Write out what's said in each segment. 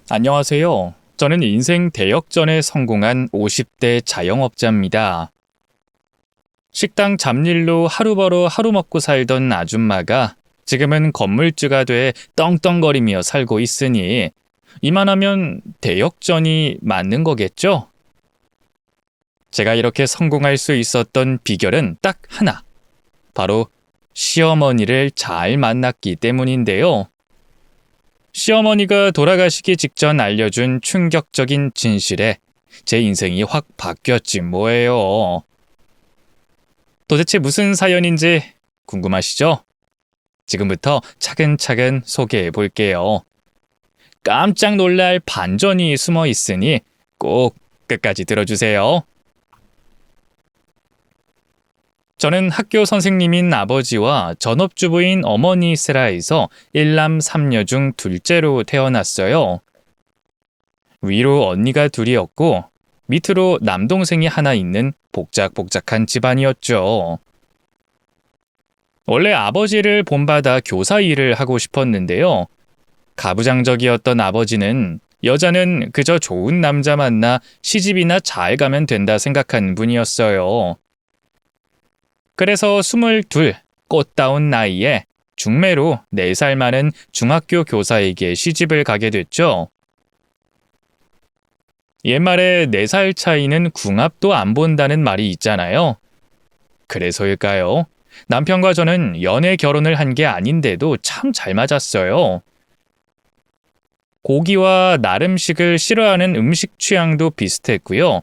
안녕하세요. 저는 인생 대역전에 성공한 50대 자영업자입니다. 식당 잡일로 하루 벌어 하루 먹고 살던 아줌마가 지금은 건물주가 돼 떵떵거리며 살고 있으니 이만하면 대역전이 맞는 거겠죠? 제가 이렇게 성공할 수 있었던 비결은 딱 하나. 바로 시어머니를 잘 만났기 때문인데요. 시어머니가 돌아가시기 직전 알려준 충격적인 진실에 제 인생이 확 바뀌었지 뭐예요. 도대체 무슨 사연인지 궁금하시죠? 지금부터 차근차근 소개해 볼게요. 깜짝 놀랄 반전이 숨어 있으니 꼭 끝까지 들어주세요. 저는 학교 선생님인 아버지와 전업주부인 어머니 세라에서 1남 3녀 중 둘째로 태어났어요. 위로 언니가 둘이었고 밑으로 남동생이 하나 있는 복작복작한 집안이었죠. 원래 아버지를 본받아 교사 일을 하고 싶었는데요. 가부장적이었던 아버지는 여자는 그저 좋은 남자 만나 시집이나 잘 가면 된다 생각한 분이었어요. 그래서 22, 꽃다운 나이에 중매로 4살 많은 중학교 교사에게 시집을 가게 됐죠. 옛말에 4살 차이는 궁합도 안 본다는 말이 있잖아요. 그래서일까요? 남편과 저는 연애 결혼을 한 게 아닌데도 참 잘 맞았어요. 고기와 나름식을 싫어하는 음식 취향도 비슷했고요.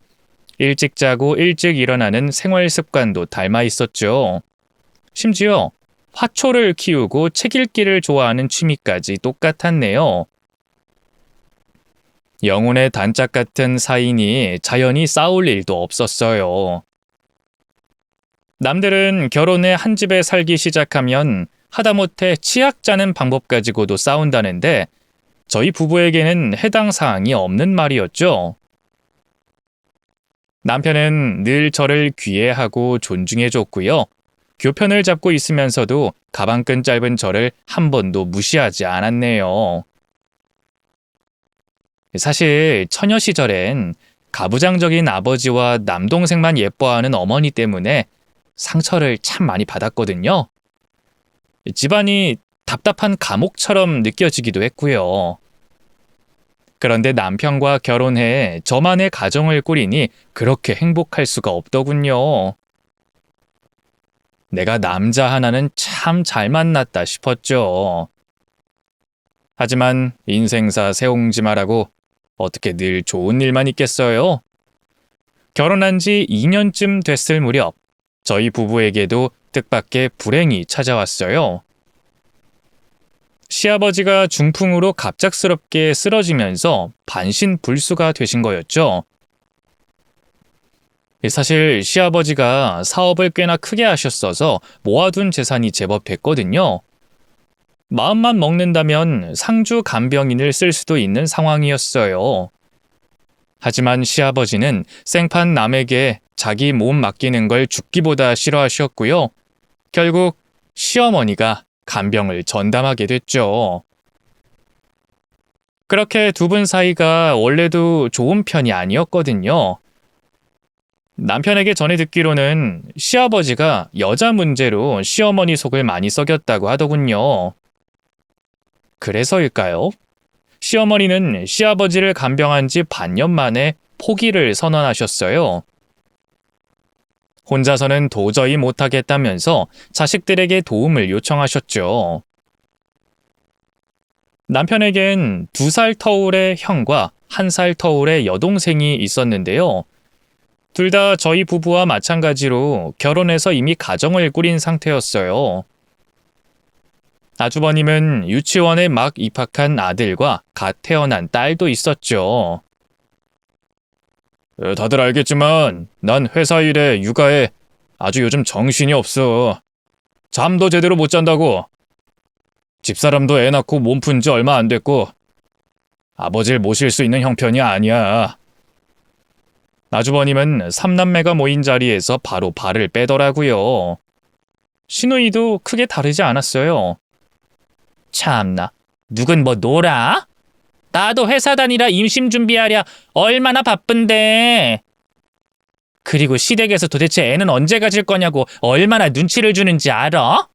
일찍 자고 일찍 일어나는 생활 습관도 닮아 있었죠. 심지어 화초를 키우고 책 읽기를 좋아하는 취미까지 똑같았네요. 영혼의 단짝 같은 사이니 자연히 싸울 일도 없었어요. 남들은 결혼해 한 집에 살기 시작하면 하다못해 치약 짜는 방법 가지고도 싸운다는데 저희 부부에게는 해당 사항이 없는 말이었죠. 남편은 늘 저를 귀해하고 존중해줬고요. 교편을 잡고 있으면서도 가방끈 짧은 저를 한 번도 무시하지 않았네요. 사실 처녀 시절엔 가부장적인 아버지와 남동생만 예뻐하는 어머니 때문에 상처를 참 많이 받았거든요. 집안이 답답한 감옥처럼 느껴지기도 했고요. 그런데 남편과 결혼해 저만의 가정을 꾸리니 그렇게 행복할 수가 없더군요. 내가 남자 하나는 참 잘 만났다 싶었죠. 하지만 인생사 새옹지마라고 어떻게 늘 좋은 일만 있겠어요? 결혼한 지 2년쯤 됐을 무렵 저희 부부에게도 뜻밖의 불행이 찾아왔어요. 시아버지가 중풍으로 갑작스럽게 쓰러지면서 반신불수가 되신 거였죠. 사실 시아버지가 사업을 꽤나 크게 하셨어서 모아둔 재산이 제법 됐거든요. 마음만 먹는다면 상주 간병인을 쓸 수도 있는 상황이었어요. 하지만 시아버지는 생판 남에게 자기 몸 맡기는 걸 죽기보다 싫어하셨고요. 결국 시어머니가 간병을 전담하게 됐죠. 그렇게 두 분 사이가 원래도 좋은 편이 아니었거든요. 남편에게 전해 듣기로는 시아버지가 여자 문제로 시어머니 속을 많이 썩였다고 하더군요. 그래서일까요? 시어머니는 시아버지를 간병한 지 반년 만에 포기를 선언하셨어요. 혼자서는 도저히 못하겠다면서 자식들에게 도움을 요청하셨죠. 남편에겐 2살 터울의 형과 1살 터울의 여동생이 있었는데요. 둘 다 저희 부부와 마찬가지로 결혼해서 이미 가정을 꾸린 상태였어요. 아주버님은 유치원에 막 입학한 아들과 갓 태어난 딸도 있었죠. 다들 알겠지만 난 회사 일에 육아에 아주 요즘 정신이 없어. 잠도 제대로 못 잔다고. 집사람도 애 낳고 몸 푼 지 얼마 안 됐고 아버지를 모실 수 있는 형편이 아니야. 아주버님은 3남매가 모인 자리에서 바로 발을 빼더라고요. 시누이도 크게 다르지 않았어요. 참나, 누군 뭐 놀아? 나도 회사 다니라 임신 준비하랴 얼마나 바쁜데. 그리고 시댁에서 도대체 애는 언제 가질 거냐고 얼마나 눈치를 주는지 알아?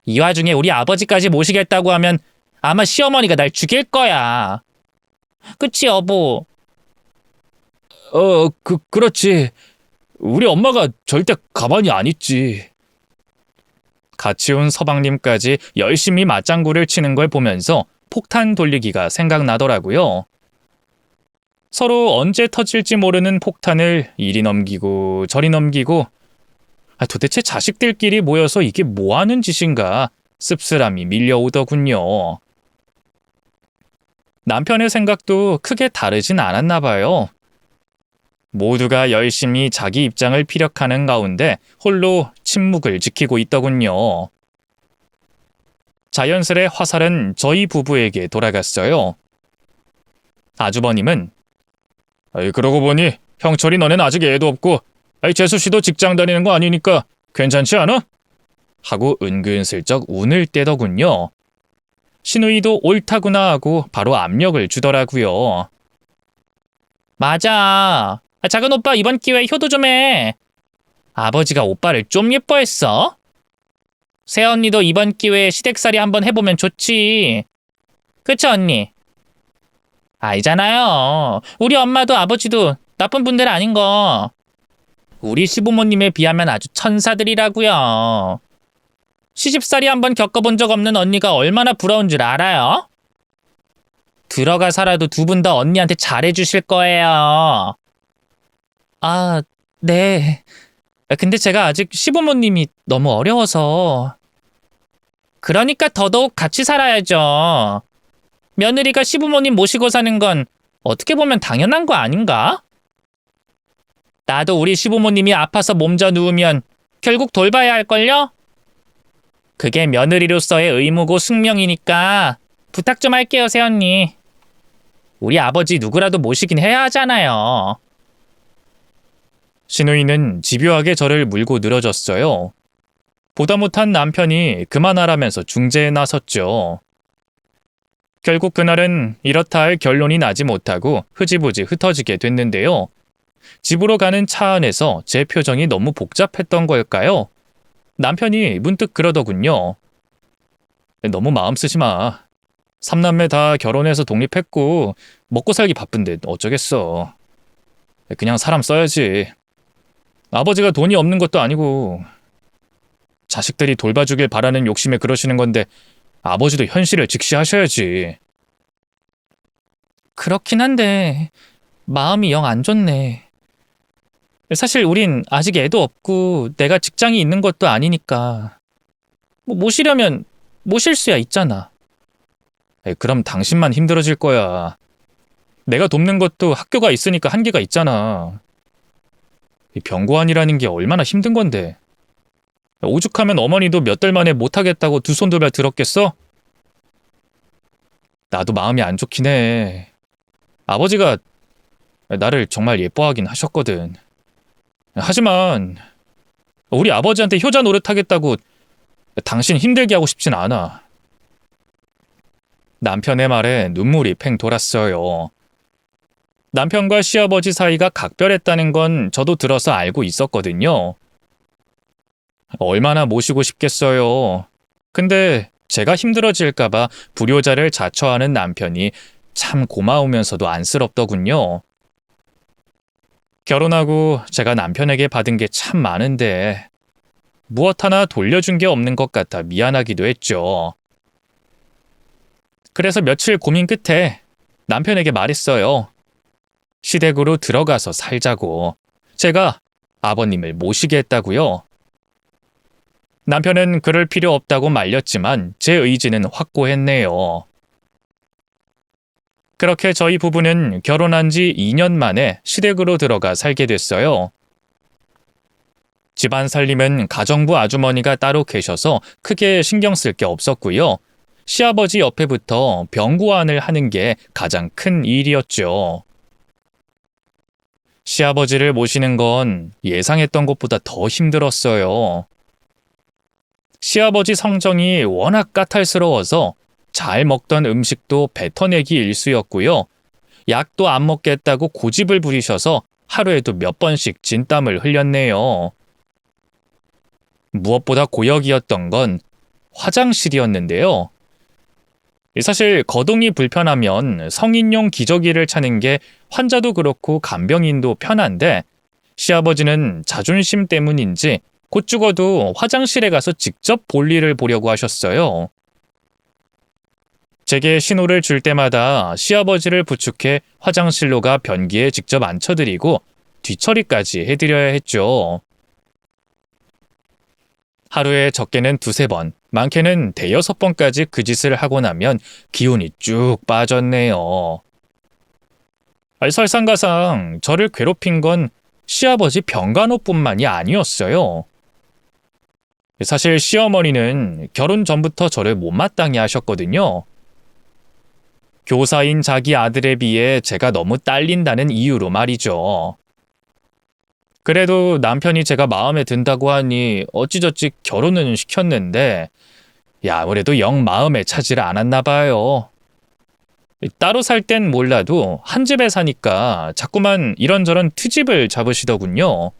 이 와중에 우리 아버지까지 모시겠다고 하면 아마 시어머니가 날 죽일 거야. 그치, 여보? 그렇지. 우리 엄마가 절대 가만히 안 있지. 같이 온 서방님까지 열심히 맞장구를 치는 걸 보면서 폭탄 돌리기가 생각나더라고요. 서로 언제 터질지 모르는 폭탄을 이리 넘기고 저리 넘기고 도대체 자식들끼리 모여서 이게 뭐 하는 짓인가 씁쓸함이 밀려오더군요. 남편의 생각도 크게 다르진 않았나 봐요. 모두가 열심히 자기 입장을 피력하는 가운데 홀로 침묵을 지키고 있더군요. 자연스레 화살은 저희 부부에게 돌아갔어요. 아주버님은 그러고 보니 형철이 너넨 아직 애도 없고 재수 씨도 직장 다니는 거 아니니까 괜찮지 않아? 하고 은근슬쩍 운을 떼더군요. 신우이도 옳다구나 하고 바로 압력을 주더라고요. 맞아. 작은 오빠 이번 기회에 효도 좀 해. 아버지가 오빠를 좀 예뻐했어? 새언니도 이번 기회에 시댁살이 한번 해보면 좋지. 그쵸, 언니? 알잖아요. 우리 엄마도 아버지도 나쁜 분들 아닌 거. 우리 시부모님에 비하면 아주 천사들이라고요. 시집살이 한번 겪어본 적 없는 언니가 얼마나 부러운 줄 알아요? 들어가 살아도 두 분 다 언니한테 잘해주실 거예요. 아, 네. 근데 제가 아직 시부모님이 너무 어려워서. 그러니까 더더욱 같이 살아야죠. 며느리가 시부모님 모시고 사는 건 어떻게 보면 당연한 거 아닌가? 나도 우리 시부모님이 아파서 몸져 누우면 결국 돌봐야 할걸요? 그게 며느리로서의 의무고 숙명이니까 부탁 좀 할게요, 새언니. 우리 아버지 누구라도 모시긴 해야 하잖아요. 신우이는 집요하게 저를 물고 늘어졌어요. 보다 못한 남편이 그만하라면서 중재에 나섰죠. 결국 그날은 이렇다 할 결론이 나지 못하고 흐지부지 흩어지게 됐는데요. 집으로 가는 차 안에서 제 표정이 너무 복잡했던 걸까요? 남편이 문득 그러더군요. 너무 마음 쓰지 마. 삼남매 다 결혼해서 독립했고 먹고 살기 바쁜데 어쩌겠어. 그냥 사람 써야지. 아버지가 돈이 없는 것도 아니고 자식들이 돌봐주길 바라는 욕심에 그러시는 건데 아버지도 현실을 직시하셔야지. 그렇긴 한데 마음이 영 안 좋네. 사실 우린 아직 애도 없고 내가 직장이 있는 것도 아니니까 모시려면 모실 수야 있잖아. 그럼 당신만 힘들어질 거야. 내가 돕는 것도 학교가 있으니까 한계가 있잖아. 병고안이라는 게 얼마나 힘든 건데. 오죽하면 어머니도 몇 달 만에 못하겠다고 두 손 두 발 들었겠어? 나도 마음이 안 좋긴 해. 아버지가 나를 정말 예뻐하긴 하셨거든. 하지만 우리 아버지한테 효자 노릇하겠다고 당신 힘들게 하고 싶진 않아. 남편의 말에 눈물이 팽 돌았어요. 남편과 시아버지 사이가 각별했다는 건 저도 들어서 알고 있었거든요. 얼마나 모시고 싶겠어요. 근데 제가 힘들어질까봐 불효자를 자처하는 남편이 참 고마우면서도 안쓰럽더군요. 결혼하고 제가 남편에게 받은 게 참 많은데 무엇 하나 돌려준 게 없는 것 같아 미안하기도 했죠. 그래서 며칠 고민 끝에 남편에게 말했어요. 시댁으로 들어가서 살자고. 제가 아버님을 모시게 했다고요. 남편은 그럴 필요 없다고 말렸지만 제 의지는 확고했네요. 그렇게 저희 부부는 결혼한 지 2년 만에 시댁으로 들어가 살게 됐어요. 집안 살림은 가정부 아주머니가 따로 계셔서 크게 신경 쓸 게 없었고요. 시아버지 옆에부터 병구안을 하는 게 가장 큰 일이었죠. 시아버지를 모시는 건 예상했던 것보다 더 힘들었어요. 시아버지 성정이 워낙 까탈스러워서 잘 먹던 음식도 뱉어내기 일쑤였고요. 약도 안 먹겠다고 고집을 부리셔서 하루에도 몇 번씩 진땀을 흘렸네요. 무엇보다 고역이었던 건 화장실이었는데요. 사실 거동이 불편하면 성인용 기저귀를 차는 게 환자도 그렇고 간병인도 편한데 시아버지는 자존심 때문인지 곧 죽어도 화장실에 가서 직접 볼일을 보려고 하셨어요. 제게 신호를 줄 때마다 시아버지를 부축해 화장실로 가 변기에 직접 앉혀드리고 뒤처리까지 해드려야 했죠. 하루에 적게는 2~3번, 많게는 5~6번까지 그 짓을 하고 나면 기운이 쭉 빠졌네요. 설상가상 저를 괴롭힌 건 시아버지 병간호뿐만이 아니었어요. 사실 시어머니는 결혼 전부터 저를 못마땅해 하셨거든요. 교사인 자기 아들에 비해 제가 너무 딸린다는 이유로 말이죠. 그래도 남편이 제가 마음에 든다고 하니 어찌저찌 결혼은 시켰는데 아무래도 영 마음에 차지를 않았나 봐요. 따로 살 땐 몰라도 한 집에 사니까 자꾸만 이런저런 트집을 잡으시더군요.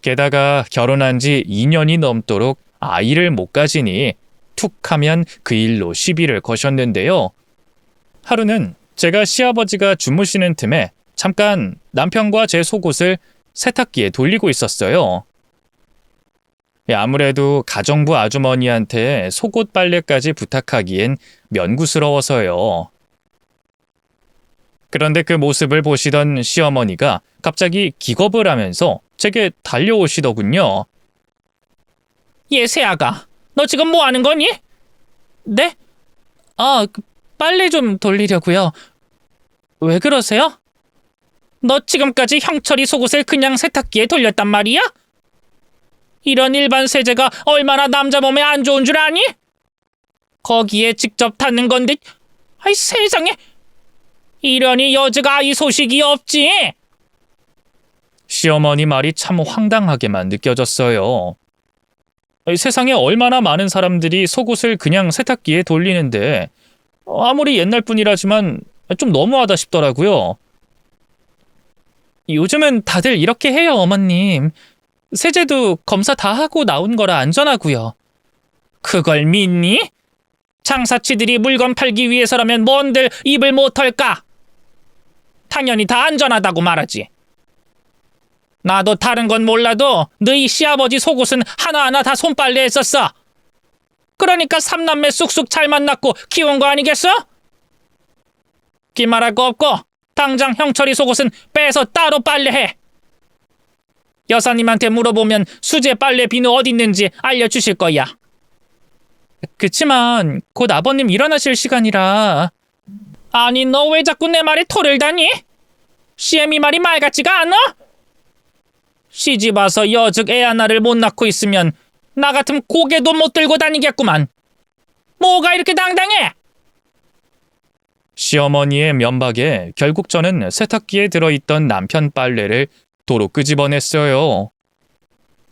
게다가 결혼한 지 2년이 넘도록 아이를 못 가지니 툭 하면 그 일로 시비를 거셨는데요. 하루는 제가 시아버지가 주무시는 틈에 잠깐 남편과 제 속옷을 세탁기에 돌리고 있었어요. 아무래도 가정부 아주머니한테 속옷 빨래까지 부탁하기엔 면구스러워서요. 그런데 그 모습을 보시던 시어머니가 갑자기 기겁을 하면서 제게 달려오시더군요. 새아가, 너 지금 뭐 하는 거니? 네? 빨래 좀 돌리려고요. 왜 그러세요? 너 지금까지 형철이 속옷을 그냥 세탁기에 돌렸단 말이야? 이런 일반 세제가 얼마나 남자 몸에 안 좋은 줄 아니? 거기에 직접 닿는 건데, 세상에! 이러니 여자가 아이 소식이 없지? 시어머니 말이 참 황당하게만 느껴졌어요. 세상에 얼마나 많은 사람들이 속옷을 그냥 세탁기에 돌리는데 아무리 옛날 분이라지만 좀 너무하다 싶더라고요. 요즘은 다들 이렇게 해요, 어머님. 세제도 검사 다 하고 나온 거라 안전하고요. 그걸 믿니? 장사치들이 물건 팔기 위해서라면 뭔들 입을 못 털까? 당연히 다 안전하다고 말하지. 나도 다른 건 몰라도 너희 시아버지 속옷은 하나하나 다 손빨래 했었어. 그러니까 삼남매 쑥쑥 잘 만났고 키운 거 아니겠어? 기말할 거 없고 당장 형철이 속옷은 빼서 따로 빨래해. 여사님한테 물어보면 수제 빨래 비누 어디 있는지 알려주실 거야. 그치만 곧 아버님 일어나실 시간이라. 아니, 너 왜 자꾸 내 말에 토를 다니? 시애미 말이 말 같지가 않아? 시집 와서 여즉 애 하나를 못 낳고 있으면 나 같으면 고개도 못 들고 다니겠구만. 뭐가 이렇게 당당해? 시어머니의 면박에 결국 저는 세탁기에 들어있던 남편 빨래를 도로 끄집어냈어요.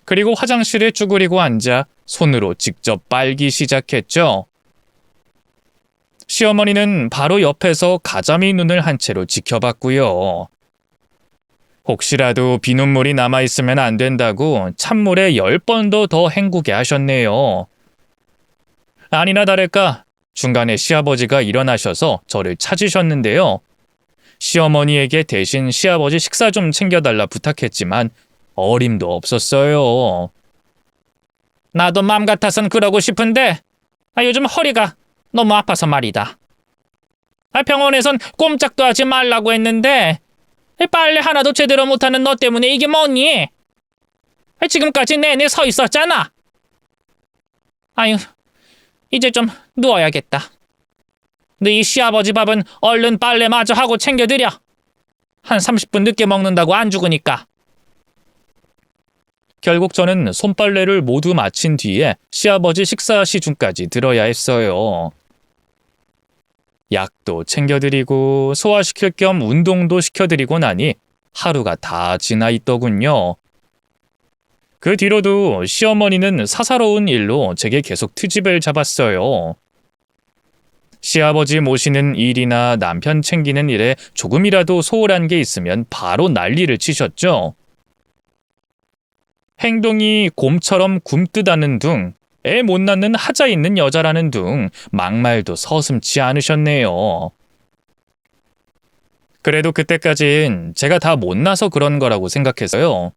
그리고 화장실에 쭈그리고 앉아 손으로 직접 빨기 시작했죠. 시어머니는 바로 옆에서 가자미 눈을 한 채로 지켜봤고요. 혹시라도 비눗물이 남아있으면 안 된다고 찬물에 10번도 더 헹구게 하셨네요. 아니나 다를까 중간에 시아버지가 일어나셔서 저를 찾으셨는데요. 시어머니에게 대신 시아버지 식사 좀 챙겨달라 부탁했지만 어림도 없었어요. 나도 맘 같아선 그러고 싶은데 요즘 허리가 너무 아파서 말이다. 병원에선 꼼짝도 하지 말라고 했는데 빨래 하나도 제대로 못하는 너 때문에 이게 뭐니? 지금까지 내내 서 있었잖아. 아유, 이제 좀 누워야겠다. 너희 시아버지 밥은 얼른 빨래 마저 하고 챙겨드려. 한 30분 늦게 먹는다고 안 죽으니까. 결국 저는 손빨래를 모두 마친 뒤에 시아버지 식사 시중까지 들어야 했어요. 약도 챙겨드리고 소화시킬 겸 운동도 시켜드리고 나니 하루가 다 지나 있더군요. 그 뒤로도 시어머니는 사사로운 일로 제게 계속 트집을 잡았어요. 시아버지 모시는 일이나 남편 챙기는 일에 조금이라도 소홀한 게 있으면 바로 난리를 치셨죠. 행동이 곰처럼 굼뜨다는 둥, 애 못 낳는 하자 있는 여자라는 둥, 막말도 서슴지 않으셨네요. 그래도 그때까진 제가 다 못나서 그런 거라고 생각해서요.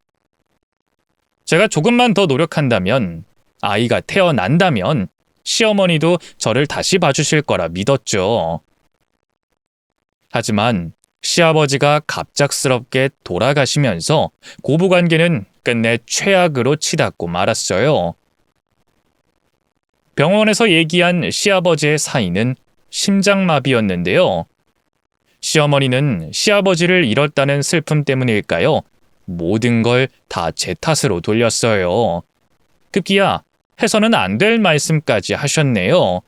제가 조금만 더 노력한다면, 아이가 태어난다면 시어머니도 저를 다시 봐주실 거라 믿었죠. 하지만 시아버지가 갑작스럽게 돌아가시면서 고부관계는 끝내 최악으로 치닫고 말았어요. 병원에서 얘기한 시아버지의 사인은 심장마비였는데요. 시어머니는 시아버지를 잃었다는 슬픔 때문일까요? 모든 걸 다 제 탓으로 돌렸어요. 급기야 해서는 안 될 말씀까지 하셨네요.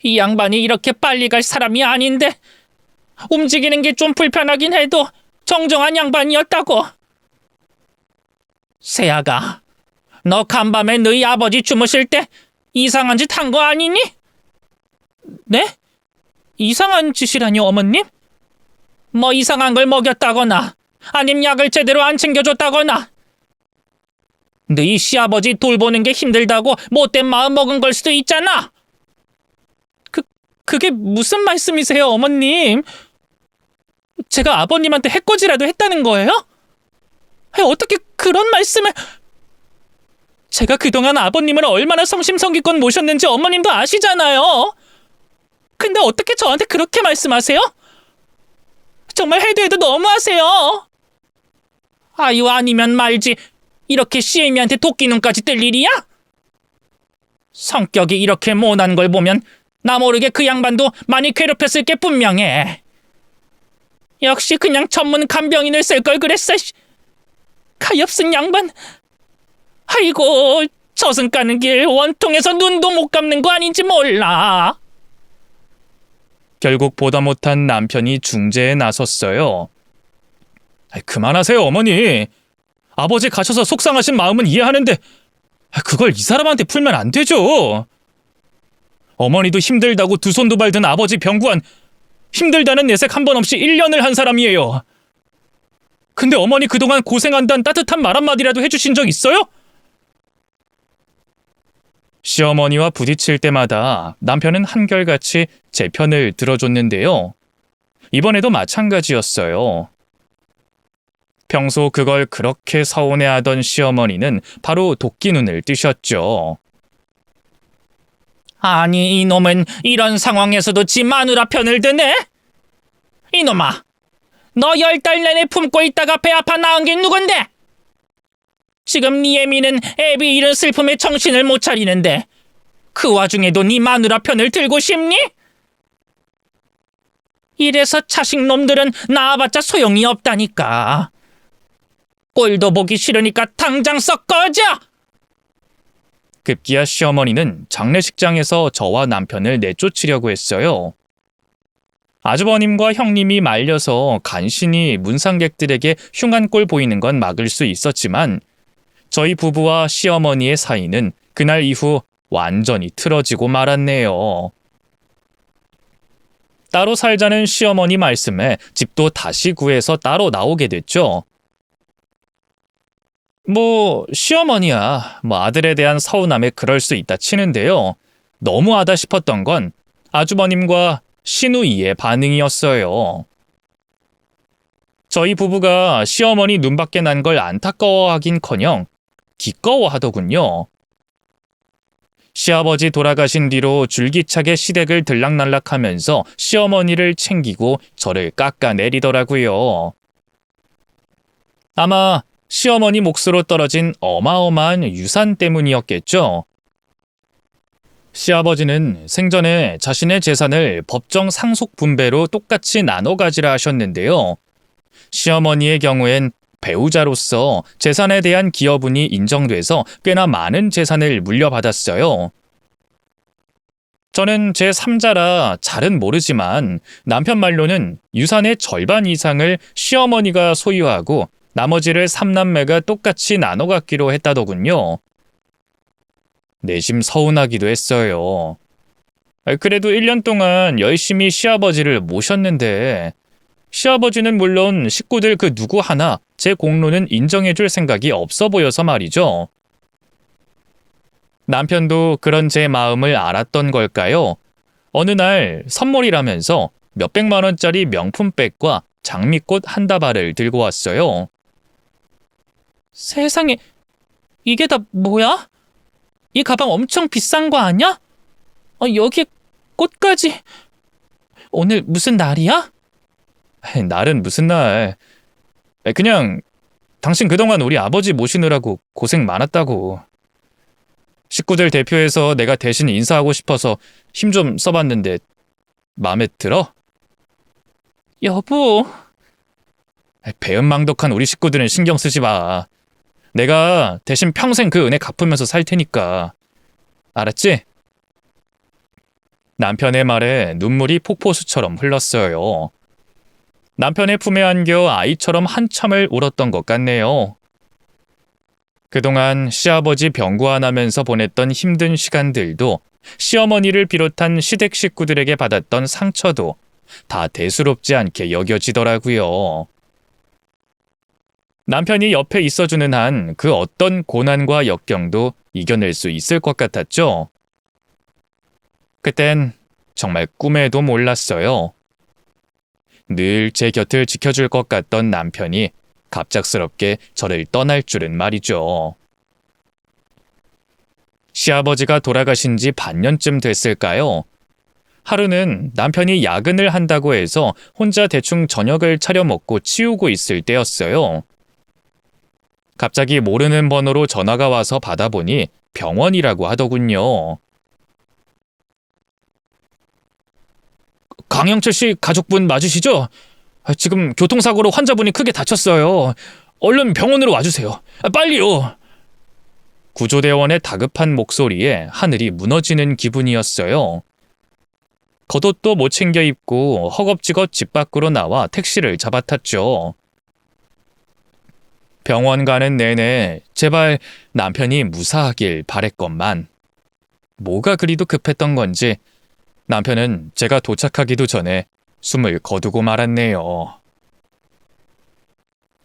이 양반이 이렇게 빨리 갈 사람이 아닌데 움직이는 게 좀 불편하긴 해도 정정한 양반이었다고. 세아가, 너 간밤에 너희 아버지 주무실 때 이상한 짓 한 거 아니니? 네? 이상한 짓이라니 어머님? 뭐 이상한 걸 먹였다거나 아님 약을 제대로 안 챙겨줬다거나 너희 시아버지 돌보는 게 힘들다고 못된 마음 먹은 걸 수도 있잖아. 그게 무슨 말씀이세요, 어머님? 제가 아버님한테 해코지라도 했다는 거예요? 어떻게 그런 말씀을... 제가 그동안 아버님을 얼마나 성심성의껏 모셨는지 어머님도 아시잖아요. 근데 어떻게 저한테 그렇게 말씀하세요? 정말 해도 해도 너무하세요. 아유, 아니면 말지. 이렇게 시애미한테 도끼눈까지 뜰 일이야? 성격이 이렇게 모난 걸 보면 나 모르게 그 양반도 많이 괴롭혔을 게 분명해. 역시 그냥 전문 간병인을 쓸 걸 그랬어. 가엾은 양반. 아이고, 저승 가는 길 원통에서 눈도 못 감는 거 아닌지 몰라. 결국 보다 못한 남편이 중재에 나섰어요. 그만하세요, 어머니. 아버지 가셔서 속상하신 마음은 이해하는데 그걸 이 사람한테 풀면 안 되죠. 어머니도 힘들다고 두 손도 발든 아버지 병구한 힘들다는 내색 한 번 없이 1년을 한 사람이에요. 근데 어머니 그동안 고생한다는 따뜻한 말 한마디라도 해주신 적 있어요? 시어머니와 부딪힐 때마다 남편은 한결같이 제 편을 들어줬는데요. 이번에도 마찬가지였어요. 평소 그걸 그렇게 서운해하던 시어머니는 바로 도끼눈을 뜨셨죠. 아니, 이놈은 이런 상황에서도 지 마누라 편을 드네? 이놈아, 너 10달 내내 품고 있다가 배 아파 나은 게 누군데? 지금 네 애미는 애비 잃은 슬픔에 정신을 못 차리는데 그 와중에도 네 마누라 편을 들고 싶니? 이래서 자식놈들은 낳아봤자 소용이 없다니까. 꼴도 보기 싫으니까 당장 썩 꺼져! 급기야 시어머니는 장례식장에서 저와 남편을 내쫓으려고 했어요. 아주버님과 형님이 말려서 간신히 문상객들에게 흉한 꼴 보이는 건 막을 수 있었지만 저희 부부와 시어머니의 사이는 그날 이후 완전히 틀어지고 말았네요. 따로 살자는 시어머니 말씀에 집도 다시 구해서 따로 나오게 됐죠. 시어머니야, 아들에 대한 서운함에 그럴 수 있다 치는데요. 너무하다 싶었던 건 아주버님과 시누이의 반응이었어요. 저희 부부가 시어머니 눈밖에 난 걸 안타까워하긴커녕 기꺼워하더군요. 시아버지 돌아가신 뒤로 줄기차게 시댁을 들락날락하면서 시어머니를 챙기고 저를 깎아내리더라고요. 아마 시어머니 몫으로 떨어진 어마어마한 유산 때문이었겠죠. 시아버지는 생전에 자신의 재산을 법정 상속 분배로 똑같이 나눠 가지라 하셨는데요. 시어머니의 경우엔 배우자로서 재산에 대한 기여분이 인정돼서 꽤나 많은 재산을 물려받았어요. 저는 제3자라 잘은 모르지만 남편 말로는 유산의 절반 이상을 시어머니가 소유하고 나머지를 3남매가 똑같이 나눠 갖기로 했다더군요. 내심 서운하기도 했어요. 그래도 1년 동안 열심히 시아버지를 모셨는데 시아버지는 물론 식구들 그 누구 하나 제 공로는 인정해줄 생각이 없어 보여서 말이죠. 남편도 그런 제 마음을 알았던 걸까요? 어느 날 선물이라면서 몇백만 원짜리 명품백과 장미꽃 한 다발을 들고 왔어요. 세상에, 이게 다 뭐야? 이 가방 엄청 비싼 거 아니야? 여기에 꽃까지. 오늘 무슨 날이야? 날은 무슨 날. 그냥 당신 그동안 우리 아버지 모시느라고 고생 많았다고. 식구들 대표해서 내가 대신 인사하고 싶어서 힘 좀 써봤는데 마음에 들어? 여보, 배은망덕한 우리 식구들은 신경 쓰지 마. 내가 대신 평생 그 은혜 갚으면서 살 테니까. 알았지? 남편의 말에 눈물이 폭포수처럼 흘렀어요. 남편의 품에 안겨 아이처럼 한참을 울었던 것 같네요. 그동안 시아버지 병고 안 하면서 보냈던 힘든 시간들도 시어머니를 비롯한 시댁 식구들에게 받았던 상처도 다 대수롭지 않게 여겨지더라고요. 남편이 옆에 있어주는 한 그 어떤 고난과 역경도 이겨낼 수 있을 것 같았죠. 그땐 정말 꿈에도 몰랐어요. 늘 제 곁을 지켜줄 것 같던 남편이 갑작스럽게 저를 떠날 줄은 말이죠. 시아버지가 돌아가신 지 반년쯤 됐을까요? 하루는 남편이 야근을 한다고 해서 혼자 대충 저녁을 차려 먹고 치우고 있을 때였어요. 갑자기 모르는 번호로 전화가 와서 받아보니 병원이라고 하더군요. 강영철 씨 가족분 맞으시죠? 지금 교통사고로 환자분이 크게 다쳤어요. 얼른 병원으로 와주세요. 빨리요. 구조대원의 다급한 목소리에 하늘이 무너지는 기분이었어요. 겉옷도 못 챙겨 입고 허겁지겁 집 밖으로 나와 택시를 잡아탔죠. 병원 가는 내내 제발 남편이 무사하길 바랬건만 뭐가 그리도 급했던 건지 남편은 제가 도착하기도 전에 숨을 거두고 말았네요.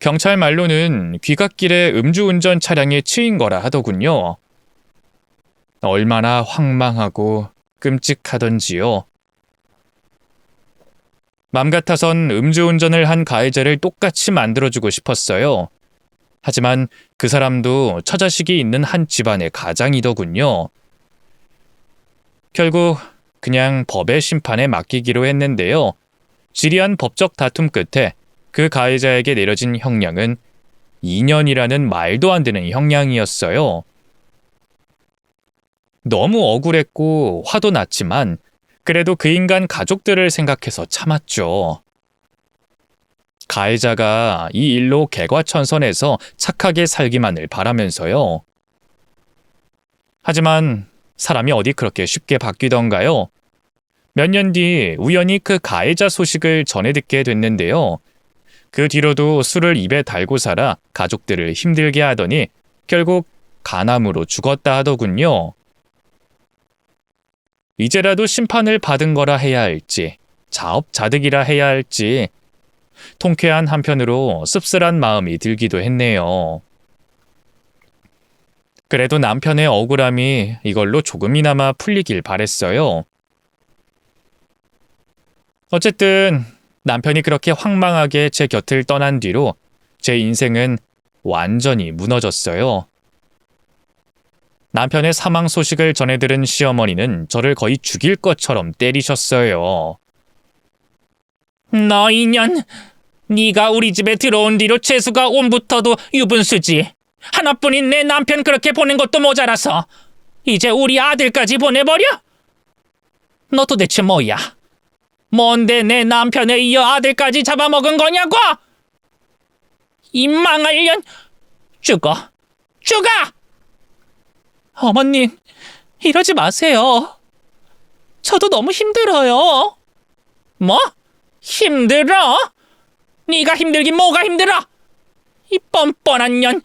경찰 말로는 귀갓길에 음주운전 차량에 치인 거라 하더군요. 얼마나 황망하고 끔찍하던지요. 맘 같아선 음주운전을 한 가해자를 똑같이 만들어주고 싶었어요. 하지만 그 사람도 처자식이 있는 한 집안의 가장이더군요. 결국 그냥 법의 심판에 맡기기로 했는데요. 지리한 법적 다툼 끝에 그 가해자에게 내려진 형량은 2년이라는 말도 안 되는 형량이었어요. 너무 억울했고 화도 났지만 그래도 그 인간 가족들을 생각해서 참았죠. 가해자가 이 일로 개과천선해서 착하게 살기만을 바라면서요. 하지만 사람이 어디 그렇게 쉽게 바뀌던가요? 몇 년 뒤 우연히 그 가해자 소식을 전해 듣게 됐는데요. 그 뒤로도 술을 입에 달고 살아 가족들을 힘들게 하더니 결국 간암으로 죽었다 하더군요. 이제라도 심판을 받은 거라 해야 할지, 자업자득이라 해야 할지, 통쾌한 한편으로 씁쓸한 마음이 들기도 했네요. 그래도 남편의 억울함이 이걸로 조금이나마 풀리길 바랬어요. 어쨌든 남편이 그렇게 황망하게 제 곁을 떠난 뒤로 제 인생은 완전히 무너졌어요. 남편의 사망 소식을 전해들은 시어머니는 저를 거의 죽일 것처럼 때리셨어요. 너 인연. 네가 우리 집에 들어온 뒤로 재수가 온부터도 유분수지. 하나뿐인 내 남편 그렇게 보낸 것도 모자라서 이제 우리 아들까지 보내버려? 너 도대체 뭐야? 뭔데 내 남편에 이어 아들까지 잡아먹은 거냐고? 이 망할 년. 죽어. 죽어! 어머님, 이러지 마세요. 저도 너무 힘들어요. 뭐? 힘들어? 네가 힘들긴 뭐가 힘들어? 이 뻔뻔한 년.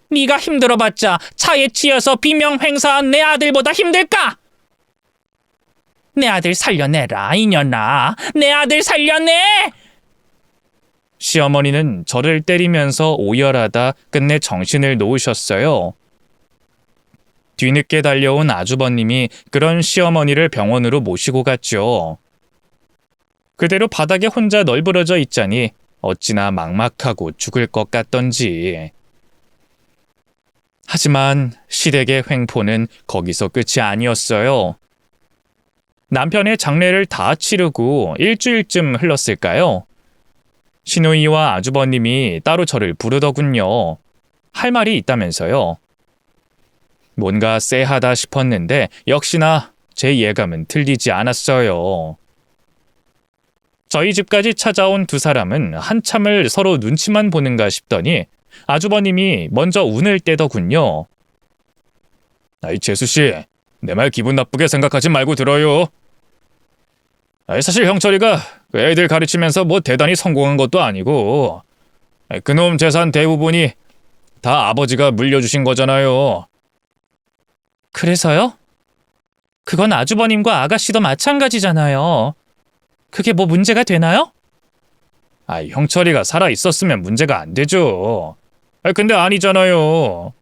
네가 힘들어봤자 차에 치여서 비명 횡사한 내 아들보다 힘들까? 내 아들 살려내라, 이년아. 내 아들 살려내! 시어머니는 저를 때리면서 오열하다 끝내 정신을 놓으셨어요. 뒤늦게 달려온 아주버님이 그런 시어머니를 병원으로 모시고 갔죠. 그대로 바닥에 혼자 널브러져 있자니 어찌나 막막하고 죽을 것 같던지. 하지만 시댁의 횡포는 거기서 끝이 아니었어요. 남편의 장례를 다 치르고 일주일쯤 흘렀을까요? 시누이와 아주버님이 따로 저를 부르더군요. 할 말이 있다면서요. 뭔가 쎄하다 싶었는데 역시나 제 예감은 틀리지 않았어요. 저희 집까지 찾아온 두 사람은 한참을 서로 눈치만 보는가 싶더니 아주버님이 먼저 운을 떼더군요. 아이, 재수씨, 내 말 기분 나쁘게 생각하지 말고 들어요. 사실 형철이가 그 애들 가르치면서 뭐 대단히 성공한 것도 아니고 그놈 재산 대부분이 다 아버지가 물려주신 거잖아요. 그래서요? 그건 아주버님과 아가씨도 마찬가지잖아요. 그게 뭐 문제가 되나요? 형철이가 살아 있었으면 문제가 안 되죠. 근데 아니잖아요.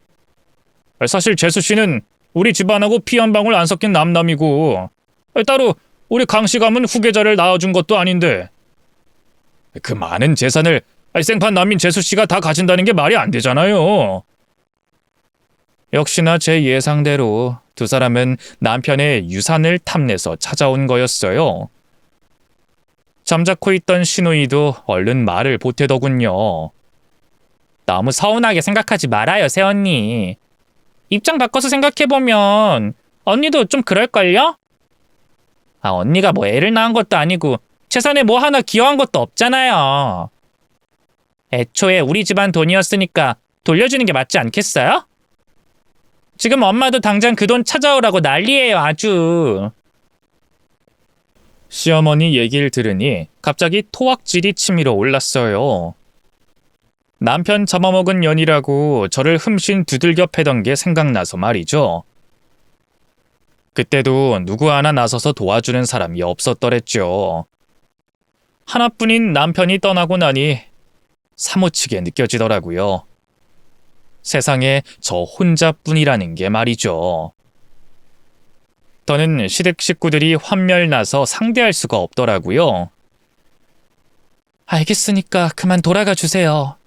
사실 재수 씨는 우리 집안하고 피 한 방울 안 섞인 남남이고 따로 우리 강씨 가문 후계자를 낳아준 것도 아닌데 그 많은 재산을 생판 남인 재수 씨가 다 가진다는 게 말이 안 되잖아요. 역시나 제 예상대로 두 사람은 남편의 유산을 탐내서 찾아온 거였어요. 잠자코 있던 시누이도 얼른 말을 보태더군요. 너무 서운하게 생각하지 말아요, 새언니. 입장 바꿔서 생각해보면 언니도 좀 그럴걸요? 언니가 뭐 애를 낳은 것도 아니고 재산에 뭐 하나 기여한 것도 없잖아요. 애초에 우리 집안 돈이었으니까 돌려주는 게 맞지 않겠어요? 지금 엄마도 당장 그 돈 찾아오라고 난리예요, 아주. 시어머니 얘기를 들으니 갑자기 토악질이 치밀어 올랐어요. 남편 잡아먹은 년이라고 저를 흠씬 두들겨 패던 게 생각나서 말이죠. 그때도 누구 하나 나서서 도와주는 사람이 없었더랬죠. 하나뿐인 남편이 떠나고 나니 사무치게 느껴지더라고요. 세상에 저 혼자뿐이라는 게 말이죠. 더는 시댁 식구들이 환멸나서 상대할 수가 없더라고요. 알겠으니까 그만 돌아가 주세요.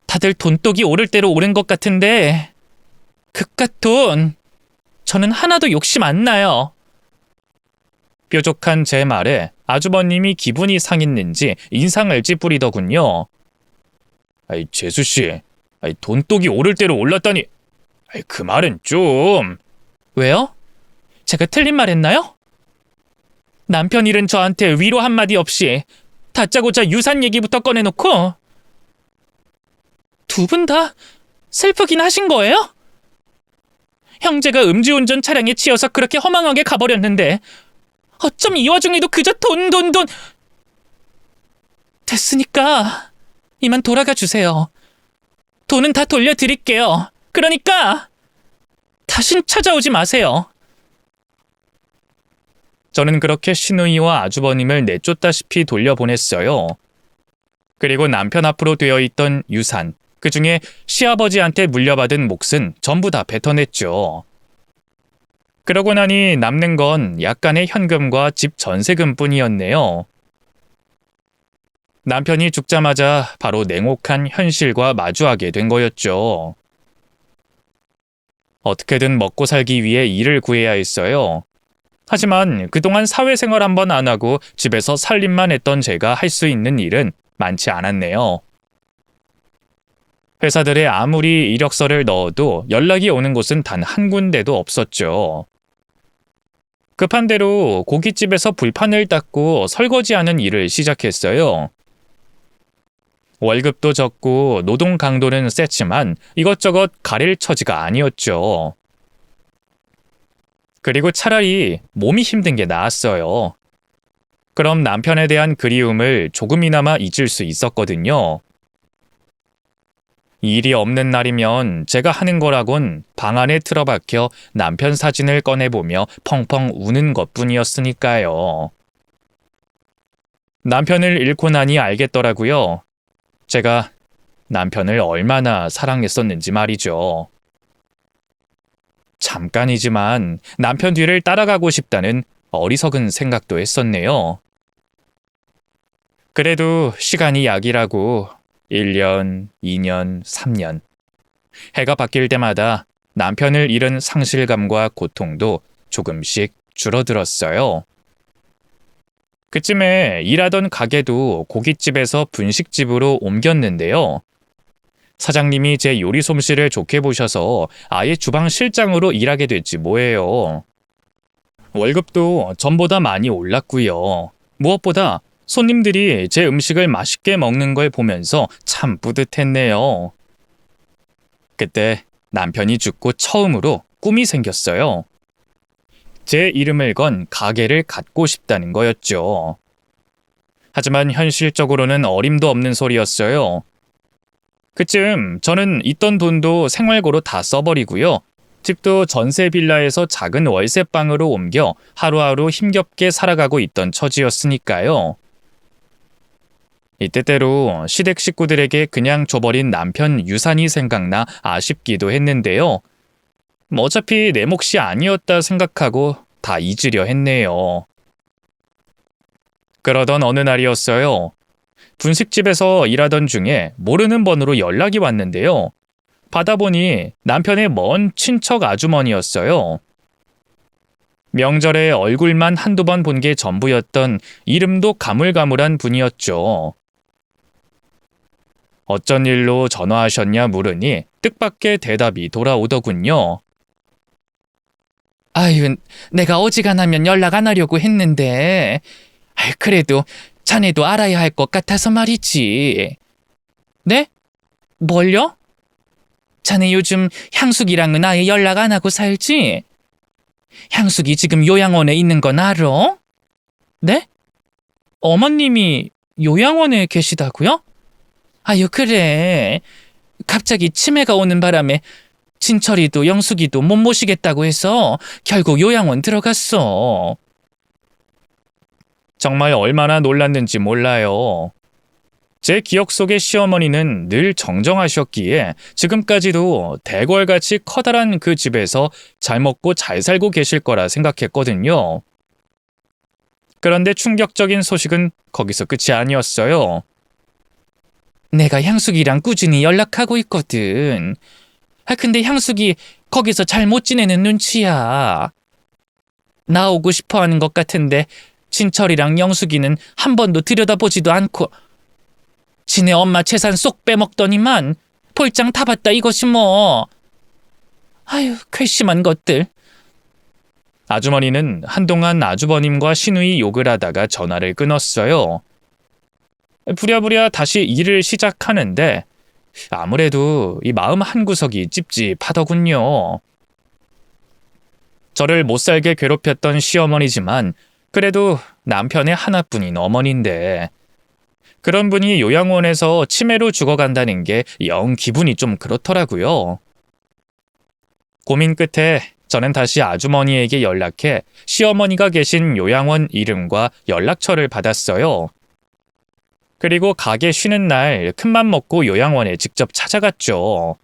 다들 돈독이 오를 대로 오른 것 같은데 그깟 돈 저는 하나도 욕심 안 나요. 뾰족한 제 말에 아주버님이 기분이 상했는지 인상을 찌푸리더군요. 재수씨, 돈독이 오를 대로 올랐다니 그 말은 좀... 왜요? 제가 틀린 말 했나요? 남편 일은 저한테 위로 한마디 없이 다짜고짜 유산 얘기부터 꺼내놓고 두 분 다 슬프긴 하신 거예요? 형제가 음주운전 차량에 치여서 그렇게 허망하게 가버렸는데 어쩜 이 와중에도 그저 돈. 됐으니까 이만 돌아가 주세요. 돈은 다 돌려드릴게요. 그러니까 다신 찾아오지 마세요. 저는 그렇게 시누이와 아주버님을 내쫓다시피 돌려보냈어요. 그리고 남편 앞으로 되어 있던 유산, 그중에 시아버지한테 물려받은 몫은 전부 다 뱉어냈죠. 그러고 나니 남는 건 약간의 현금과 집 전세금뿐이었네요. 남편이 죽자마자 바로 냉혹한 현실과 마주하게 된 거였죠. 어떻게든 먹고 살기 위해 일을 구해야 했어요. 하지만 그동안 사회생활 한 번 안 하고 집에서 살림만 했던 제가 할 수 있는 일은 많지 않았네요. 회사들에 아무리 이력서를 넣어도 연락이 오는 곳은 단 한 군데도 없었죠. 급한 대로 고깃집에서 불판을 닦고 설거지하는 일을 시작했어요. 월급도 적고 노동 강도는 셌지만 이것저것 가릴 처지가 아니었죠. 그리고 차라리 몸이 힘든 게 나았어요. 그럼 남편에 대한 그리움을 조금이나마 잊을 수 있었거든요. 일이 없는 날이면 제가 하는 거라곤 방 안에 틀어박혀 남편 사진을 꺼내보며 펑펑 우는 것뿐이었으니까요. 남편을 잃고 나니 알겠더라고요. 제가 남편을 얼마나 사랑했었는지 말이죠. 잠깐이지만 남편 뒤를 따라가고 싶다는 어리석은 생각도 했었네요. 그래도 시간이 약이라고 1년, 2년, 3년. 해가 바뀔 때마다 남편을 잃은 상실감과 고통도 조금씩 줄어들었어요. 그쯤에 일하던 가게도 고깃집에서 분식집으로 옮겼는데요. 사장님이 제 요리 솜씨를 좋게 보셔서 아예 주방 실장으로 일하게 됐지 뭐예요. 월급도 전보다 많이 올랐고요. 무엇보다 손님들이 제 음식을 맛있게 먹는 걸 보면서 참 뿌듯했네요. 그때 남편이 죽고 처음으로 꿈이 생겼어요. 제 이름을 건 가게를 갖고 싶다는 거였죠. 하지만 현실적으로는 어림도 없는 소리였어요. 그쯤 저는 있던 돈도 생활고로 다 써버리고요. 집도 전세 빌라에서 작은 월세방으로 옮겨 하루하루 힘겹게 살아가고 있던 처지였으니까요. 이때때로 시댁 식구들에게 그냥 줘버린 남편 유산이 생각나 아쉽기도 했는데요. 어차피 내 몫이 아니었다 생각하고 다 잊으려 했네요. 그러던 어느 날이었어요. 분식집에서 일하던 중에 모르는 번호로 연락이 왔는데요. 받아보니 남편의 먼 친척 아주머니였어요. 명절에 얼굴만 한두 번 본 게 전부였던 이름도 가물가물한 분이었죠. 어쩐 일로 전화하셨냐 물으니 뜻밖의 대답이 돌아오더군요. 아유, 내가 어지간하면 연락 안 하려고 했는데, 그래도 자네도 알아야 할 것 같아서 말이지. 네? 뭘요? 자네 요즘 향숙이랑은 아예 연락 안 하고 살지? 향숙이 지금 요양원에 있는 건 알아? 네? 어머님이 요양원에 계시다고요? 아유, 그래. 갑자기 치매가 오는 바람에 진철이도 영숙이도 못 모시겠다고 해서 결국 요양원 들어갔어. 정말 얼마나 놀랐는지 몰라요. 제 기억 속의 시어머니는 늘 정정하셨기에 지금까지도 대궐같이 커다란 그 집에서 잘 먹고 잘 살고 계실 거라 생각했거든요. 그런데 충격적인 소식은 거기서 끝이 아니었어요. 내가 향숙이랑 꾸준히 연락하고 있거든. 근데 향숙이 거기서 잘 못 지내는 눈치야. 나오고 싶어 하는 것 같은데 진철이랑 영숙이는 한 번도 들여다보지도 않고 지네 엄마 재산 쏙 빼먹더니만 볼장 다 봤다 이것이 뭐. 아유, 괘씸한 것들. 아주머니는 한동안 아주버님과 시누이 욕을 하다가 전화를 끊었어요. 부랴부랴 다시 일을 시작하는데 아무래도 이 마음 한구석이 찝찝하더군요. 저를 못살게 괴롭혔던 시어머니지만 그래도 남편의 하나뿐인 어머니인데 그런 분이 요양원에서 치매로 죽어간다는 게 영 기분이 좀 그렇더라고요. 고민 끝에 저는 다시 아주머니에게 연락해 시어머니가 계신 요양원 이름과 연락처를 받았어요. 그리고 가게 쉬는 날 큰맘 먹고 요양원에 직접 찾아갔죠.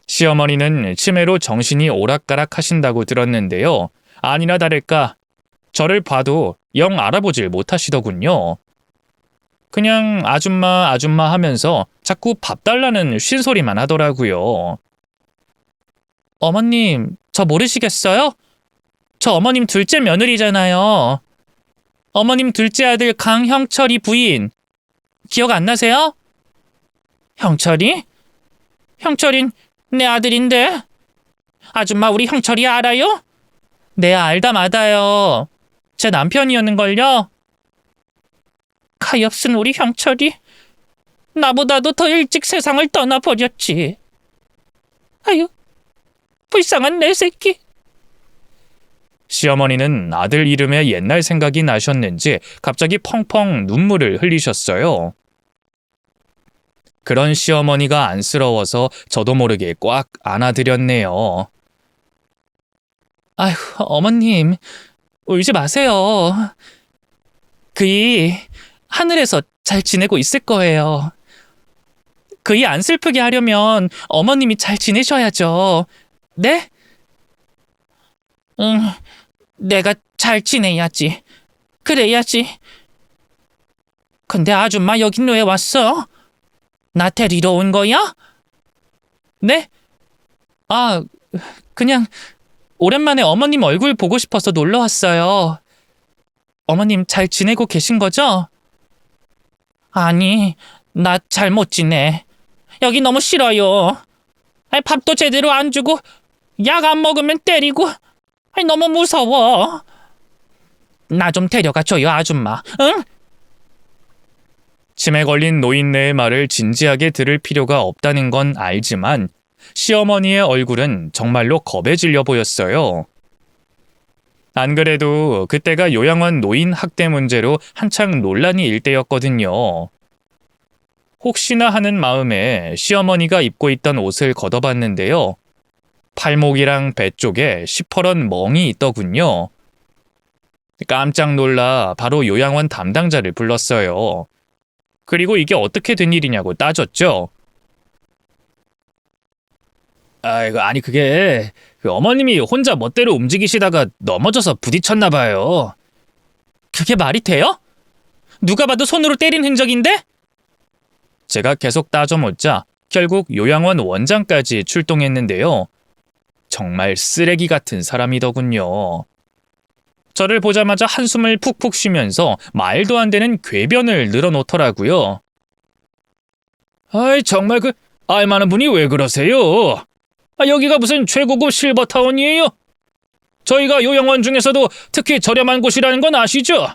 시어머니는 치매로 정신이 오락가락 하신다고 들었는데요. 아니나 다를까 저를 봐도 영 알아보질 못하시더군요. 그냥 아줌마 아줌마 하면서 자꾸 밥 달라는 쉰소리만 하더라고요. 어머님, 저 모르시겠어요? 저 어머님 둘째 며느리잖아요. 어머님 둘째 아들 강형철이 부인. 기억 안 나세요? 형철이? 형철인 내 아들인데. 아줌마 우리 형철이 알아요? 네, 알다 마다요. 제 남편이었는걸요. 가엾은 우리 형철이 나보다도 더 일찍 세상을 떠나버렸지. 아유, 불쌍한 내 새끼. 시어머니는 아들 이름에 옛날 생각이 나셨는지 갑자기 펑펑 눈물을 흘리셨어요. 그런 시어머니가 안쓰러워서 저도 모르게 꽉 안아드렸네요. 아휴, 어머님, 울지 마세요. 그이 하늘에서 잘 지내고 있을 거예요. 그이 안 슬프게 하려면 어머님이 잘 지내셔야죠. 네? 응, 내가 잘 지내야지. 그래야지. 근데 아줌마 여긴 왜 왔어? 나 데리러 온 거야? 네? 아, 그냥 오랜만에 어머님 얼굴 보고 싶어서 놀러 왔어요. 어머님 잘 지내고 계신 거죠? 아니, 나 잘 못 지내. 여기 너무 싫어요. 밥도 제대로 안 주고 약 안 먹으면 때리고 너무 무서워. 나 좀 데려가 줘요, 아줌마. 응? 치매 걸린 노인네의 말을 진지하게 들을 필요가 없다는 건 알지만 시어머니의 얼굴은 정말로 겁에 질려 보였어요. 안 그래도 그때가 요양원 노인 학대 문제로 한창 논란이 일 때였거든요. 혹시나 하는 마음에 시어머니가 입고 있던 옷을 걷어봤는데요. 팔목이랑 배 쪽에 시퍼런 멍이 있더군요. 깜짝 놀라 바로 요양원 담당자를 불렀어요. 그리고 이게 어떻게 된 일이냐고 따졌죠. 아니 그게 어머님이 혼자 멋대로 움직이시다가 넘어져서 부딪혔나 봐요. 그게 말이 돼요? 누가 봐도 손으로 때린 흔적인데? 제가 계속 따져묻자 결국 요양원 원장까지 출동했는데요. 정말 쓰레기 같은 사람이더군요. 저를 보자마자 한숨을 푹푹 쉬면서 말도 안 되는 궤변을 늘어놓더라고요. 아이 정말 그 알만한 분이 왜 그러세요? 여기가 무슨 최고급 실버타운이에요? 저희가 요양원 중에서도 특히 저렴한 곳이라는 건 아시죠?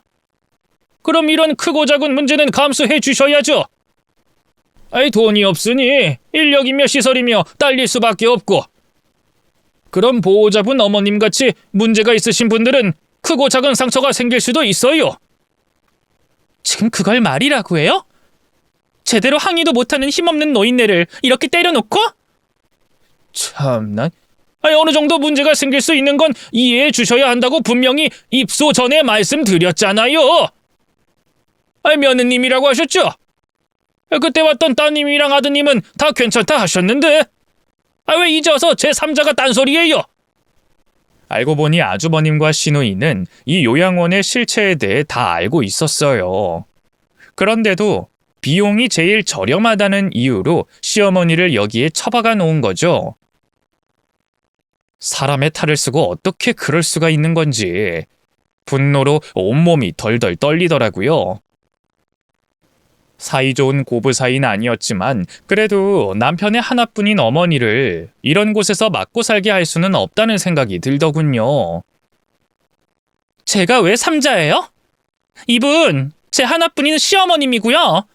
그럼 이런 크고 작은 문제는 감수해 주셔야죠. 돈이 없으니 인력이며 시설이며 딸릴 수밖에 없고, 그럼 보호자분 어머님같이 문제가 있으신 분들은 크고 작은 상처가 생길 수도 있어요. 지금 그걸 말이라고 해요? 제대로 항의도 못하는 힘없는 노인네를 이렇게 때려놓고? 참나. 어느 정도 문제가 생길 수 있는 건 이해해 주셔야 한다고 분명히 입소 전에 말씀드렸잖아요. 며느님이라고 하셨죠? 그때 왔던 따님이랑 아드님은 다 괜찮다 하셨는데 왜 이제 와서 제3자가 딴소리예요? 알고 보니 아주버님과 시누이는 이 요양원의 실체에 대해 다 알고 있었어요. 그런데도 비용이 제일 저렴하다는 이유로 시어머니를 여기에 처박아 놓은 거죠. 사람의 탈을 쓰고 어떻게 그럴 수가 있는 건지 분노로 온몸이 덜덜 떨리더라고요. 사이좋은 고부 사이는 아니었지만 그래도 남편의 하나뿐인 어머니를 이런 곳에서 맞고 살게 할 수는 없다는 생각이 들더군요. 제가 왜 삼자예요? 이분 제 하나뿐인 시어머님이고요.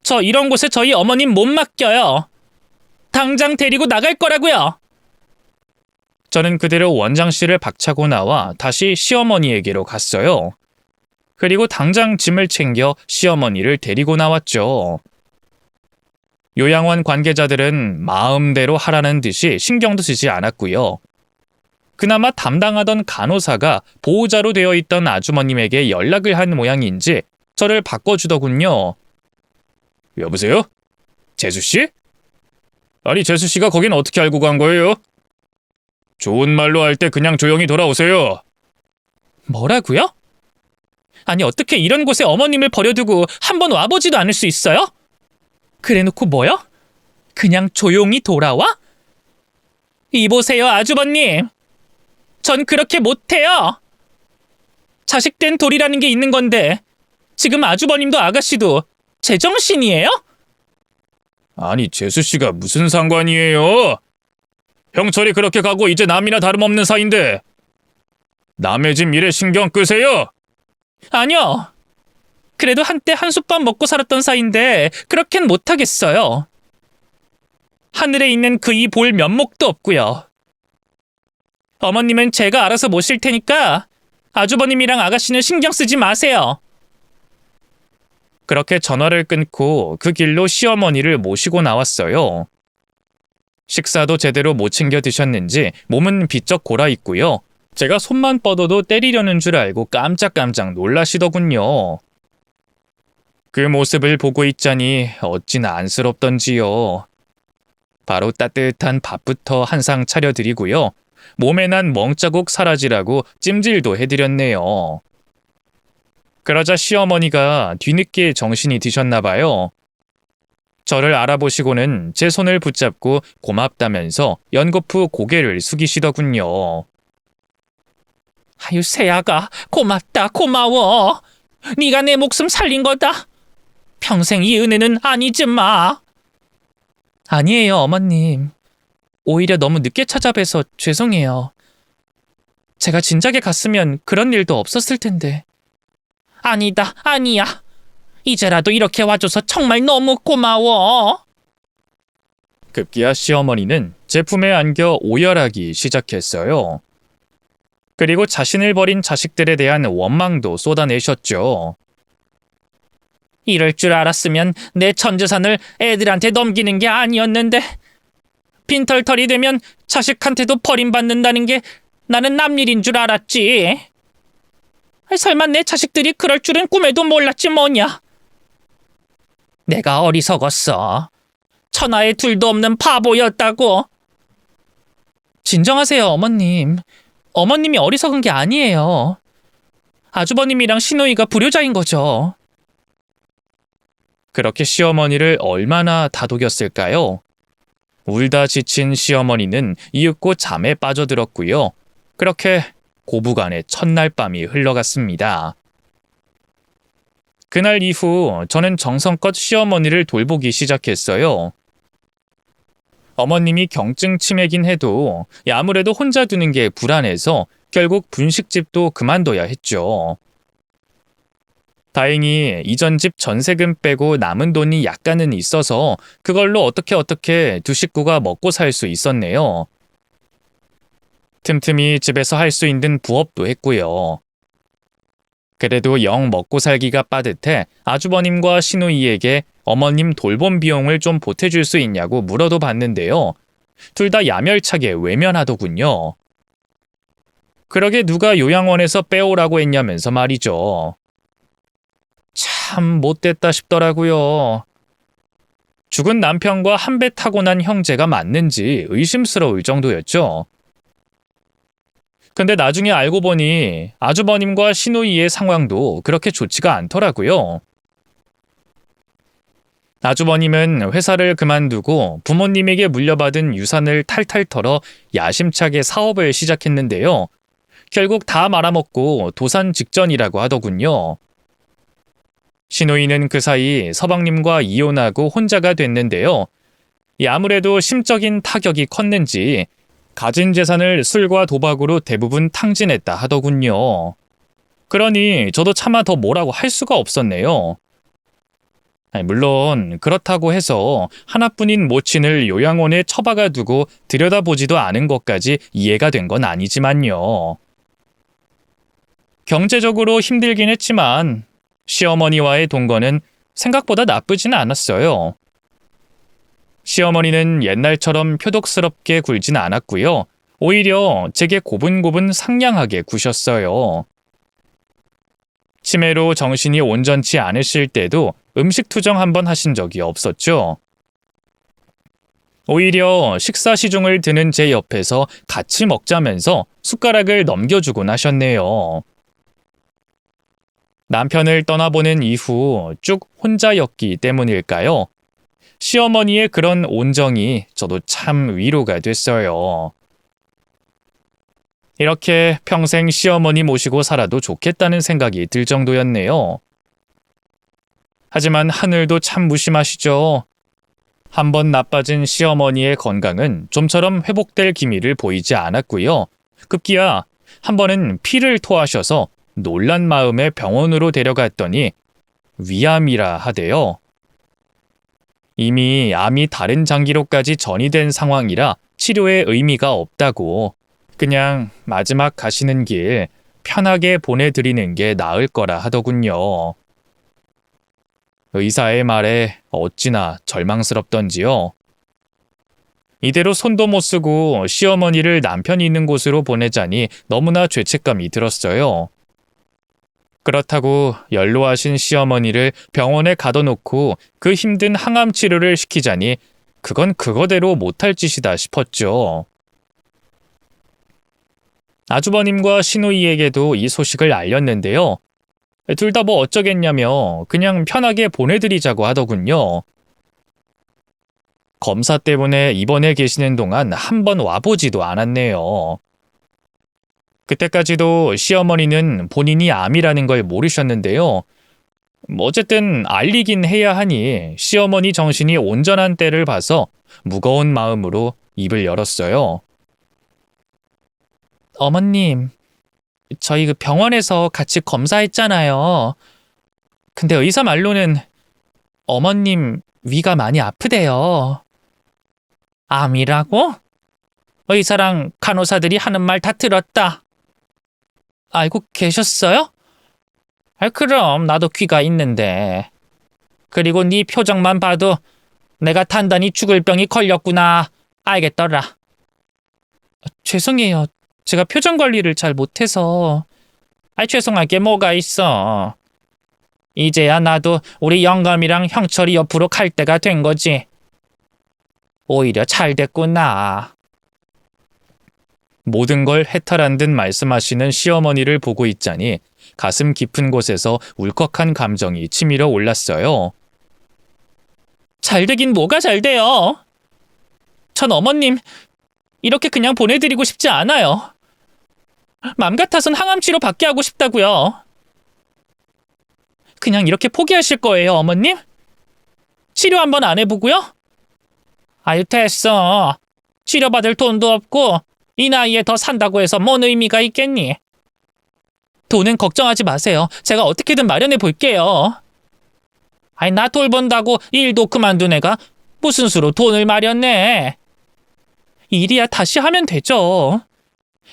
저 이런 곳에 저희 어머님 못 맡겨요. 당장 데리고 나갈 거라고요. 저는 그대로 원장실을 박차고 나와 다시 시어머니에게로 갔어요. 그리고 당장 짐을 챙겨 시어머니를 데리고 나왔죠. 요양원 관계자들은 마음대로 하라는 듯이 신경도 쓰지 않았고요. 그나마 담당하던 간호사가 보호자로 되어 있던 아주머님에게 연락을 한 모양인지 저를 바꿔주더군요. 여보세요? 재수씨? 아니 재수씨가 거긴 어떻게 알고 간 거예요? 좋은 말로 할 때 그냥 조용히 돌아오세요. 뭐라고요? 아니 어떻게 이런 곳에 어머님을 버려두고 한 번 와보지도 않을 수 있어요? 그래놓고 뭐요? 그냥 조용히 돌아와? 이보세요 아주버님. 전 그렇게 못해요. 자식된 돌이라는 게 있는 건데 지금 아주버님도 아가씨도 제정신이에요? 아니 재수씨가 무슨 상관이에요? 형철이 그렇게 가고 이제 남이나 다름없는 사이인데 남의 집 일에 신경 끄세요? 아니요. 그래도 한때 한솥밥 먹고 살았던 사이인데 그렇겐 못하겠어요. 하늘에 있는 그이 볼 면목도 없고요. 어머님은 제가 알아서 모실 테니까 아주버님이랑 아가씨는 신경 쓰지 마세요. 그렇게 전화를 끊고 그 길로 시어머니를 모시고 나왔어요. 식사도 제대로 못 챙겨 드셨는지 몸은 비쩍 골아 있고요. 제가 손만 뻗어도 때리려는 줄 알고 깜짝깜짝 놀라시더군요. 그 모습을 보고 있자니 어찌나 안쓰럽던지요. 바로 따뜻한 밥부터 한 상 차려드리고요. 몸에 난 멍자국 사라지라고 찜질도 해드렸네요. 그러자 시어머니가 뒤늦게 정신이 드셨나 봐요. 저를 알아보시고는 제 손을 붙잡고 고맙다면서 연거푸 고개를 숙이시더군요. 아유, 새아가 고맙다, 고마워. 네가 내 목숨 살린 거다. 평생 이 은혜는 아니지 마. 아니에요, 어머님. 오히려 너무 늦게 찾아뵈서 죄송해요. 제가 진작에 갔으면 그런 일도 없었을 텐데. 아니다, 아니야. 이제라도 이렇게 와줘서 정말 너무 고마워. 급기야 시어머니는 제 품에 안겨 오열하기 시작했어요. 그리고 자신을 버린 자식들에 대한 원망도 쏟아내셨죠. 이럴 줄 알았으면 내 전 재산을 애들한테 넘기는 게 아니었는데 빈털털이 되면 자식한테도 버림받는다는 게 나는 남일인 줄 알았지. 설마 내 자식들이 그럴 줄은 꿈에도 몰랐지 뭐냐. 내가 어리석었어. 천하에 둘도 없는 바보였다고. 진정하세요, 어머님. 어머님이 어리석은 게 아니에요. 아주버님이랑 시누이가 불효자인 거죠. 그렇게 시어머니를 얼마나 다독였을까요? 울다 지친 시어머니는 이윽고 잠에 빠져들었고요. 그렇게 고부간의 첫날 밤이 흘러갔습니다. 그날 이후 저는 정성껏 시어머니를 돌보기 시작했어요. 어머님이 경증 치매긴 해도 아무래도 혼자 두는 게 불안해서 결국 분식집도 그만둬야 했죠. 다행히 이전 집 전세금 빼고 남은 돈이 약간은 있어서 그걸로 어떻게 두 식구가 먹고 살 수 있었네요. 틈틈이 집에서 할 수 있는 부업도 했고요. 그래도 영 먹고 살기가 빠듯해 아주버님과 시누이에게 어머님 돌봄 비용을 좀 보태줄 수 있냐고 물어도 봤는데요. 둘 다 야멸차게 외면하더군요. 그러게 누가 요양원에서 빼오라고 했냐면서 말이죠. 참 못됐다 싶더라고요. 죽은 남편과 한 배 타고 난 형제가 맞는지 의심스러울 정도였죠. 근데 나중에 알고 보니 아주버님과 시누이의 상황도 그렇게 좋지가 않더라고요. 아주버님은 회사를 그만두고 부모님에게 물려받은 유산을 탈탈 털어 야심차게 사업을 시작했는데요. 결국 다 말아먹고 도산 직전이라고 하더군요. 시누이는 그 사이 서방님과 이혼하고 혼자가 됐는데요. 아무래도 심적인 타격이 컸는지 가진 재산을 술과 도박으로 대부분 탕진했다 하더군요. 그러니 저도 차마 더 뭐라고 할 수가 없었네요. 물론 그렇다고 해서 하나뿐인 모친을 요양원에 처박아 두고 들여다보지도 않은 것까지 이해가 된 건 아니지만요. 경제적으로 힘들긴 했지만 시어머니와의 동거는 생각보다 나쁘지는 않았어요. 시어머니는 옛날처럼 표독스럽게 굴진 않았고요. 오히려 제게 고분고분 상냥하게 구셨어요. 치매로 정신이 온전치 않으실 때도 음식 투정 한번 하신 적이 없었죠. 오히려 식사 시중을 드는 제 옆에서 같이 먹자면서 숟가락을 넘겨주곤 하셨네요. 남편을 떠나보낸 이후 쭉 혼자였기 때문일까요? 시어머니의 그런 온정이 저도 참 위로가 됐어요. 이렇게 평생 시어머니 모시고 살아도 좋겠다는 생각이 들 정도였네요. 하지만 하늘도 참 무심하시죠. 한번 나빠진 시어머니의 건강은 좀처럼 회복될 기미를 보이지 않았고요. 급기야 한 번은 피를 토하셔서 놀란 마음에 병원으로 데려갔더니 위암이라 하대요. 이미 암이 다른 장기로까지 전이된 상황이라 치료에 의미가 없다고 그냥 마지막 가시는 길 편하게 보내드리는 게 나을 거라 하더군요. 의사의 말에 어찌나 절망스럽던지요. 이대로 손도 못 쓰고 시어머니를 남편이 있는 곳으로 보내자니 너무나 죄책감이 들었어요. 그렇다고 연로하신 시어머니를 병원에 가둬놓고 그 힘든 항암 치료를 시키자니 그건 그거대로 못할 짓이다 싶었죠. 아주버님과 시누이에게도 이 소식을 알렸는데요. 둘 다 뭐 어쩌겠냐며 그냥 편하게 보내드리자고 하더군요. 검사 때문에 입원해 계시는 동안 한 번 와보지도 않았네요. 그때까지도 시어머니는 본인이 암이라는 걸 모르셨는데요. 어쨌든 알리긴 해야 하니 시어머니 정신이 온전한 때를 봐서 무거운 마음으로 입을 열었어요. 어머님, 저희 그 병원에서 같이 검사했잖아요. 근데 의사 말로는 어머님 위가 많이 아프대요. 암이라고? 의사랑 간호사들이 하는 말 다 들었다. 알고 계셨어요? 그럼 나도 귀가 있는데. 그리고 네 표정만 봐도 내가 단단히 죽을 병이 걸렸구나 알겠더라. 죄송해요. 제가 표정 관리를 잘 못해서. 죄송할 게 뭐가 있어. 이제야 나도 우리 영감이랑 형철이 옆으로 갈 때가 된 거지. 오히려 잘 됐구나. 모든 걸 해탈한 듯 말씀하시는 시어머니를 보고 있자니 가슴 깊은 곳에서 울컥한 감정이 치밀어 올랐어요. 잘 되긴 뭐가 잘 돼요. 전 어머님 이렇게 그냥 보내드리고 싶지 않아요. 맘 같아선 항암치료 받게 하고 싶다고요. 그냥 이렇게 포기하실 거예요, 어머님? 치료 한번 안 해보고요? 아유, 됐어. 치료받을 돈도 없고 이 나이에 더 산다고 해서 뭔 의미가 있겠니? 돈은 걱정하지 마세요. 제가 어떻게든 마련해 볼게요. 나 돌본다고 일도 그만둔 애가 무슨 수로 돈을 마련해? 일이야 다시 하면 되죠.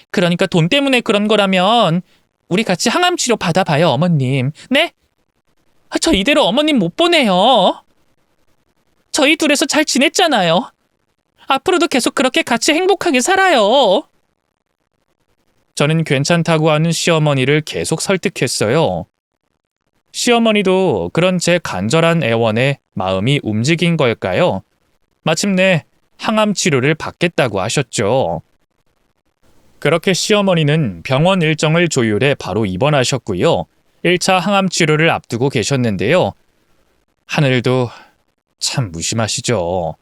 그러니까 돈 때문에 그런 거라면 우리 같이 항암치료 받아봐요, 어머님. 네? 저 이대로 어머님 못 보내요. 저희 둘에서 잘 지냈잖아요. 앞으로도 계속 그렇게 같이 행복하게 살아요. 저는 괜찮다고 하는 시어머니를 계속 설득했어요. 시어머니도 그런 제 간절한 애원에 마음이 움직인 걸까요? 마침내 항암 치료를 받겠다고 하셨죠. 그렇게 시어머니는 병원 일정을 조율해 바로 입원하셨고요. 1차 항암 치료를 앞두고 계셨는데요. 하늘도 참 무심하시죠.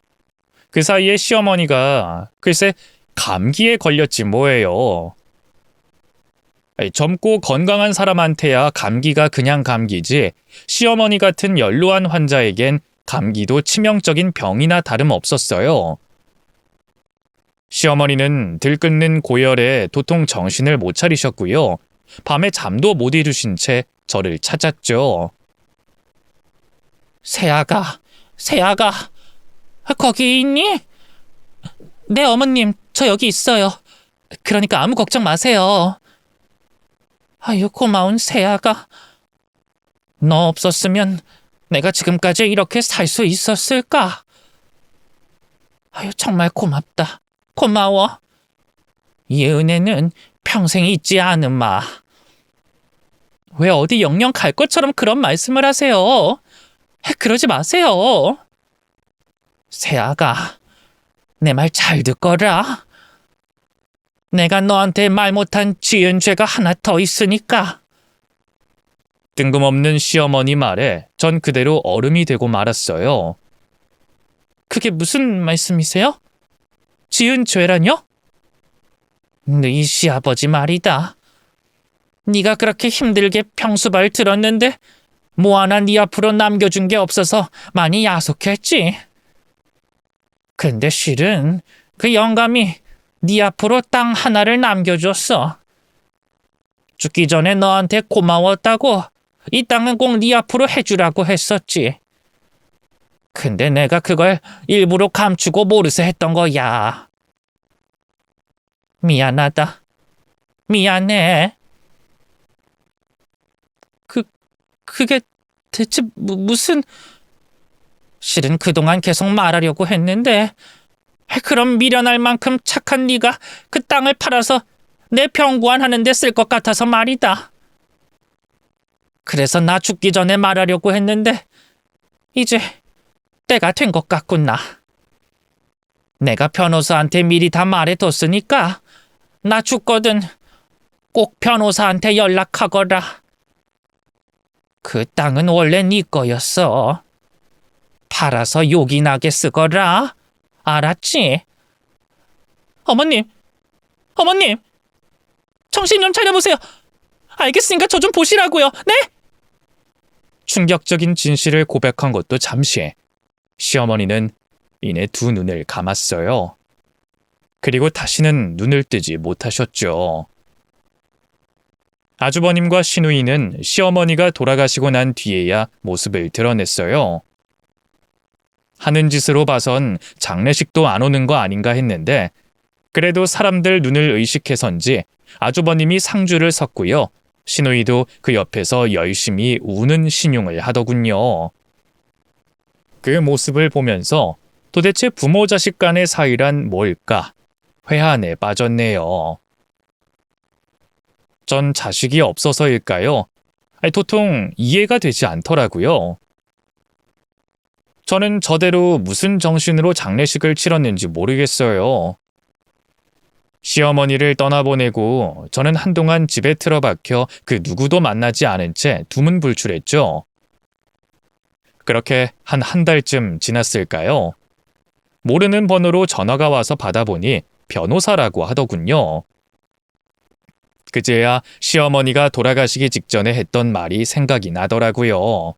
그 사이에 시어머니가 글쎄 감기에 걸렸지 뭐예요. 젊고 건강한 사람한테야 감기가 그냥 감기지 시어머니 같은 연로한 환자에겐 감기도 치명적인 병이나 다름없었어요. 시어머니는 들끓는 고열에 도통 정신을 못 차리셨고요. 밤에 잠도 못 이루신 채 저를 찾았죠. 세아가, 거기 있니? 네, 어머님, 저 여기 있어요. 그러니까 아무 걱정 마세요. 아유, 고마운 세아가. 너 없었으면 내가 지금까지 이렇게 살 수 있었을까? 아유, 정말 고맙다. 고마워. 이 은혜는 평생 잊지 않음마. 왜 어디 영영 갈 것처럼 그런 말씀을 하세요? 그러지 마세요. 세아가, 내 말 잘 듣거라. 내가 너한테 말 못한 지은 죄가 하나 더 있으니까. 뜬금없는 시어머니 말에 전 그대로 얼음이 되고 말았어요. 그게 무슨 말씀이세요? 지은 죄라뇨? 너희 시아버지 말이다. 네가 그렇게 힘들게 평수발 들었는데 뭐 하나 네 앞으로 남겨준 게 없어서 많이 야속했지. 근데 실은 그 영감이 네 앞으로 땅 하나를 남겨줬어. 죽기 전에 너한테 고마웠다고 이 땅은 꼭 네 앞으로 해주라고 했었지. 근데 내가 그걸 일부러 감추고 모르쇠 했던 거야. 미안하다. 미안해. 그게 대체 무슨... 실은 그동안 계속 말하려고 했는데 그럼 미련할 만큼 착한 네가 그 땅을 팔아서 내 병구안 하는 데 쓸 것 같아서 말이다. 그래서 나 죽기 전에 말하려고 했는데 이제 때가 된 것 같구나. 내가 변호사한테 미리 다 말해뒀으니까 나 죽거든 꼭 변호사한테 연락하거라. 그 땅은 원래 네 거였어. 팔아서 욕이 나게 쓰거라. 알았지? 어머님! 정신 좀 차려보세요. 알겠으니까 저 좀 보시라고요. 네? 충격적인 진실을 고백한 것도 잠시. 시어머니는 이내 두 눈을 감았어요. 그리고 다시는 눈을 뜨지 못하셨죠. 아주버님과 시누이는 시어머니가 돌아가시고 난 뒤에야 모습을 드러냈어요. 하는 짓으로 봐선 장례식도 안 오는 거 아닌가 했는데 그래도 사람들 눈을 의식해선지 아주버님이 상주를 섰고요. 시누이도 그 옆에서 열심히 우는 신용을 하더군요. 그 모습을 보면서 도대체 부모 자식 간의 사이란 뭘까? 회한에 빠졌네요. 전 자식이 없어서일까요? 도통 이해가 되지 않더라고요. 저는 저대로 무슨 정신으로 장례식을 치렀는지 모르겠어요. 시어머니를 떠나보내고 저는 한동안 집에 틀어박혀 그 누구도 만나지 않은 채 두문불출했죠. 그렇게 한 달쯤 지났을까요? 모르는 번호로 전화가 와서 받아보니 변호사라고 하더군요. 그제야 시어머니가 돌아가시기 직전에 했던 말이 생각이 나더라고요.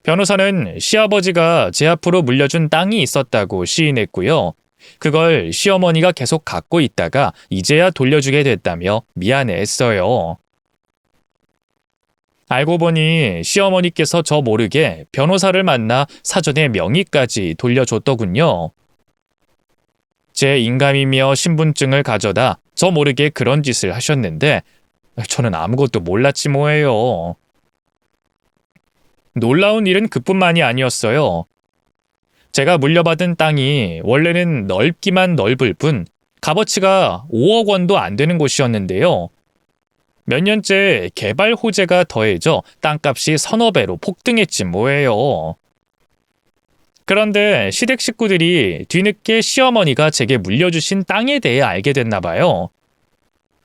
변호사는 시아버지가 제 앞으로 물려준 땅이 있었다고 시인했고요. 그걸 시어머니가 계속 갖고 있다가 이제야 돌려주게 됐다며 미안해했어요. 알고 보니 시어머니께서 저 모르게 변호사를 만나 사전에 명의까지 돌려줬더군요. 제 인감이며 신분증을 가져다 저 모르게 그런 짓을 하셨는데 저는 아무것도 몰랐지 뭐예요. 놀라운 일은 그뿐만이 아니었어요. 제가 물려받은 땅이 원래는 넓기만 넓을 뿐 값어치가 5억 원도 안 되는 곳이었는데요. 몇 년째 개발 호재가 더해져 땅값이 서너 배로 폭등했지 뭐예요. 그런데 시댁 식구들이 뒤늦게 시어머니가 제게 물려주신 땅에 대해 알게 됐나 봐요.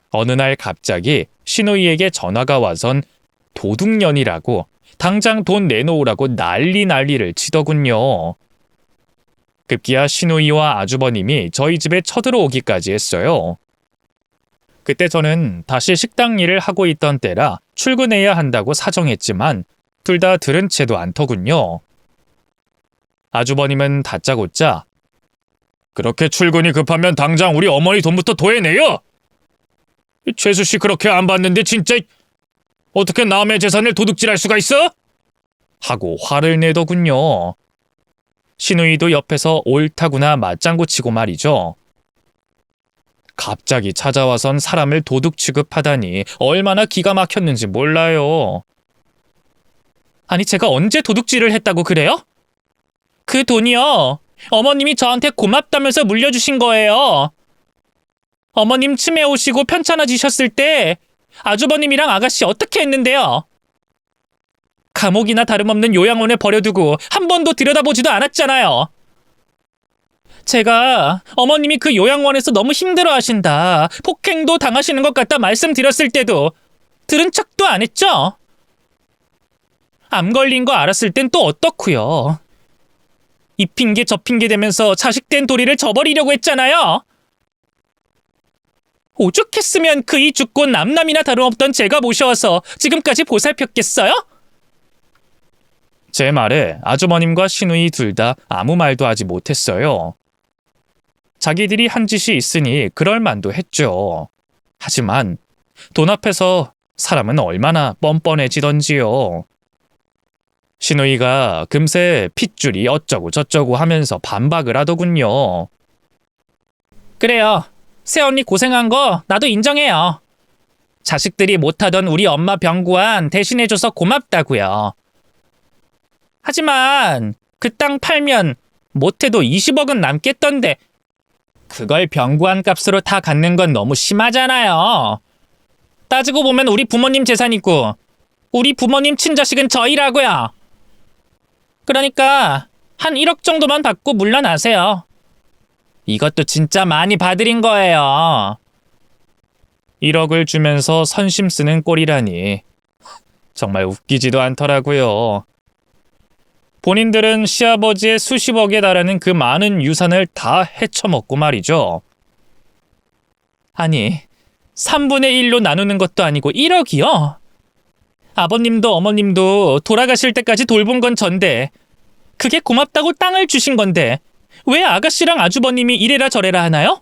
어느 날 갑자기 시누이에게 전화가 와선 도둑년이라고 당장 돈 내놓으라고 난리를 치더군요. 급기야 시누이와 아주버님이 저희 집에 쳐들어오기까지 했어요. 그때 저는 다시 식당 일을 하고 있던 때라 출근해야 한다고 사정했지만 둘 다 들은 채도 않더군요. 아주버님은 다짜고짜 그렇게 출근이 급하면 당장 우리 어머니 돈부터 도해내요! 최수 씨 그렇게 안 받는데 진짜 어떻게 남의 재산을 도둑질할 수가 있어? 하고 화를 내더군요. 시누이도 옆에서 옳다구나 맞장구 치고 말이죠. 갑자기 찾아와선 사람을 도둑 취급하다니 얼마나 기가 막혔는지 몰라요. 아니 제가 언제 도둑질을 했다고 그래요? 그 돈이요. 어머님이 저한테 고맙다면서 물려주신 거예요. 어머님 치매 오시고 편찮아지셨을 때 아주버님이랑 아가씨 어떻게 했는데요? 감옥이나 다름없는 요양원에 버려두고 한 번도 들여다보지도 않았잖아요. 제가 어머님이 그 요양원에서 너무 힘들어하신다, 폭행도 당하시는 것 같다 말씀드렸을 때도 들은 척도 안 했죠? 암 걸린 거 알았을 땐 또 어떻고요? 이 핑계 저 핑계 대면서 자식된 도리를 저버리려고 했잖아요. 오죽했으면 그이 죽고 남남이나 다름없던 제가 모셔와서 지금까지 보살폈겠어요? 제 말에 아주머님과 시누이 둘 다 아무 말도 하지 못했어요. 자기들이 한 짓이 있으니 그럴 만도 했죠. 하지만 돈 앞에서 사람은 얼마나 뻔뻔해지던지요. 시누이가 금세 핏줄이 어쩌고 저쩌고 하면서 반박을 하더군요. 그래요. 새언니 고생한 거 나도 인정해요. 자식들이 못하던 우리 엄마 병구안 대신해줘서 고맙다고요. 하지만 그 땅 팔면 못해도 20억은 남겠던데 그걸 병구안 값으로 다 갖는 건 너무 심하잖아요. 따지고 보면 우리 부모님 재산이고 우리 부모님 친자식은 저희라고요. 그러니까 한 1억 정도만 받고 물러나세요. 이것도 진짜 많이 봐드린 거예요. 1억을 주면서 선심 쓰는 꼴이라니. 정말 웃기지도 않더라고요. 본인들은 시아버지의 수십억에 달하는 그 많은 유산을 다 헤쳐먹고 말이죠. 아니, 3분의 1로 나누는 것도 아니고 1억이요? 아버님도 어머님도 돌아가실 때까지 돌본 건 전데 그게 고맙다고 땅을 주신 건데 왜 아가씨랑 아주버님이 이래라 저래라 하나요?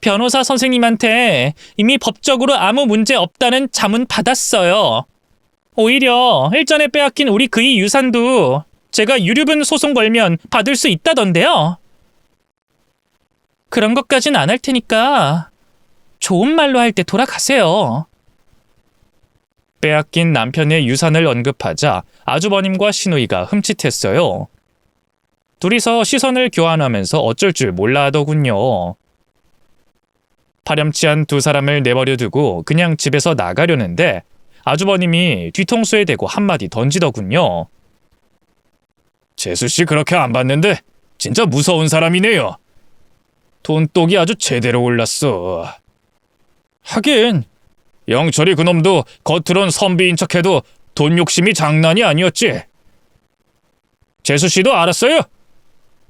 변호사 선생님한테 이미 법적으로 아무 문제 없다는 자문 받았어요. 오히려 일전에 빼앗긴 우리 그이 유산도 제가 유류분 소송 걸면 받을 수 있다던데요. 그런 것까진 안 할 테니까 좋은 말로 할 때 돌아가세요. 빼앗긴 남편의 유산을 언급하자 아주버님과 시누이가 흠칫했어요. 둘이서 시선을 교환하면서 어쩔 줄 몰라 하더군요. 파렴치한 두 사람을 내버려 두고 그냥 집에서 나가려는데 아주버님이 뒤통수에 대고 한마디 던지더군요. 재수씨 그렇게 안 봤는데 진짜 무서운 사람이네요. 돈독이 아주 제대로 올랐어. 하긴 영철이 그놈도 겉으론 선비인 척해도 돈 욕심이 장난이 아니었지. 재수씨도 알았어요?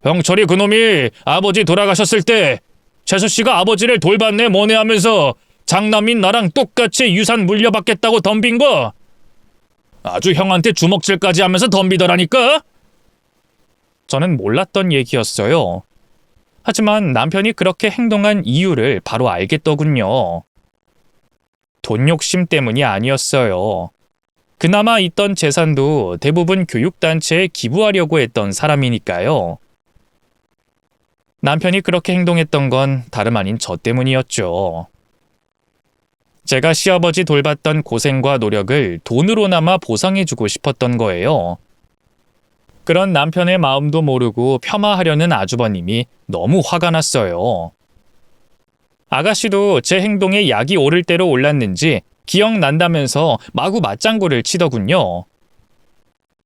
영철이 그놈이 아버지 돌아가셨을 때 재수씨가 아버지를 돌봤네 뭐네 하면서 장남인 나랑 똑같이 유산 물려받겠다고 덤빈 거 아주 형한테 주먹질까지 하면서 덤비더라니까. 저는 몰랐던 얘기였어요. 하지만 남편이 그렇게 행동한 이유를 바로 알겠더군요. 돈 욕심 때문이 아니었어요. 그나마 있던 재산도 대부분 교육단체에 기부하려고 했던 사람이니까요. 남편이 그렇게 행동했던 건 다름 아닌 저 때문이었죠. 제가 시아버지 돌봤던 고생과 노력을 돈으로나마 보상해주고 싶었던 거예요. 그런 남편의 마음도 모르고 폄하하려는 아주버님이 너무 화가 났어요. 아가씨도 제 행동에 약이 오를 대로 올랐는지 기억난다면서 마구 맞장구를 치더군요.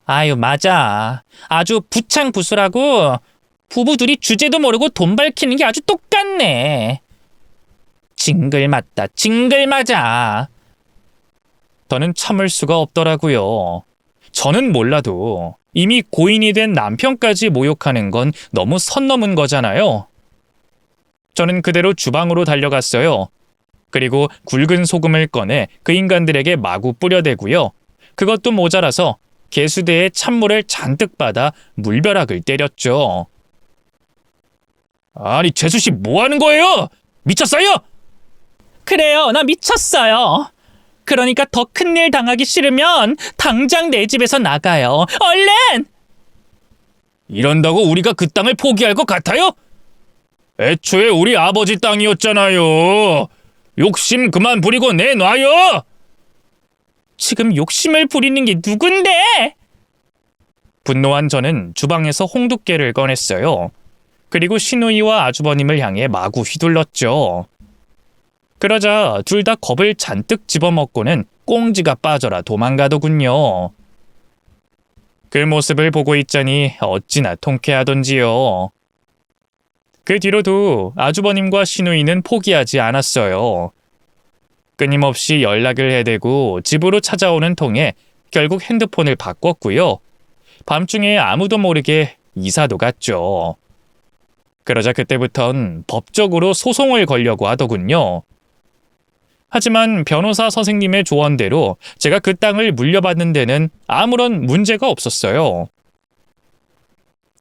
아유, 맞아. 아주 부창부수라고 부부 둘이 주제도 모르고 돈 밝히는 게 아주 똑같네. 징글맞다, 징글맞아. 저는 참을 수가 없더라고요. 저는 몰라도 이미 고인이 된 남편까지 모욕하는 건 너무 선 넘은 거잖아요. 저는 그대로 주방으로 달려갔어요. 그리고 굵은 소금을 꺼내 그 인간들에게 마구 뿌려대고요. 그것도 모자라서 개수대에 찬물을 잔뜩 받아 물벼락을 때렸죠. 아니 재수씨 뭐 하는 거예요? 미쳤어요? 그래요, 나 미쳤어요. 그러니까 더 큰일 당하기 싫으면 당장 내 집에서 나가요. 얼른! 이런다고 우리가 그 땅을 포기할 것 같아요? 애초에 우리 아버지 땅이었잖아요. 욕심 그만 부리고 내놔요. 지금 욕심을 부리는 게 누군데? 분노한 저는 주방에서 홍두깨를 꺼냈어요. 그리고 시누이와 아주버님을 향해 마구 휘둘렀죠. 그러자 둘 다 겁을 잔뜩 집어먹고는 꽁지가 빠져라 도망가더군요. 그 모습을 보고 있자니 어찌나 통쾌하던지요. 그 뒤로도 아주버님과 시누이는 포기하지 않았어요. 끊임없이 연락을 해대고 집으로 찾아오는 통에 결국 핸드폰을 바꿨고요. 밤중에 아무도 모르게 이사도 갔죠. 그러자 그때부턴 법적으로 소송을 걸려고 하더군요. 하지만 변호사 선생님의 조언대로 제가 그 땅을 물려받는 데는 아무런 문제가 없었어요.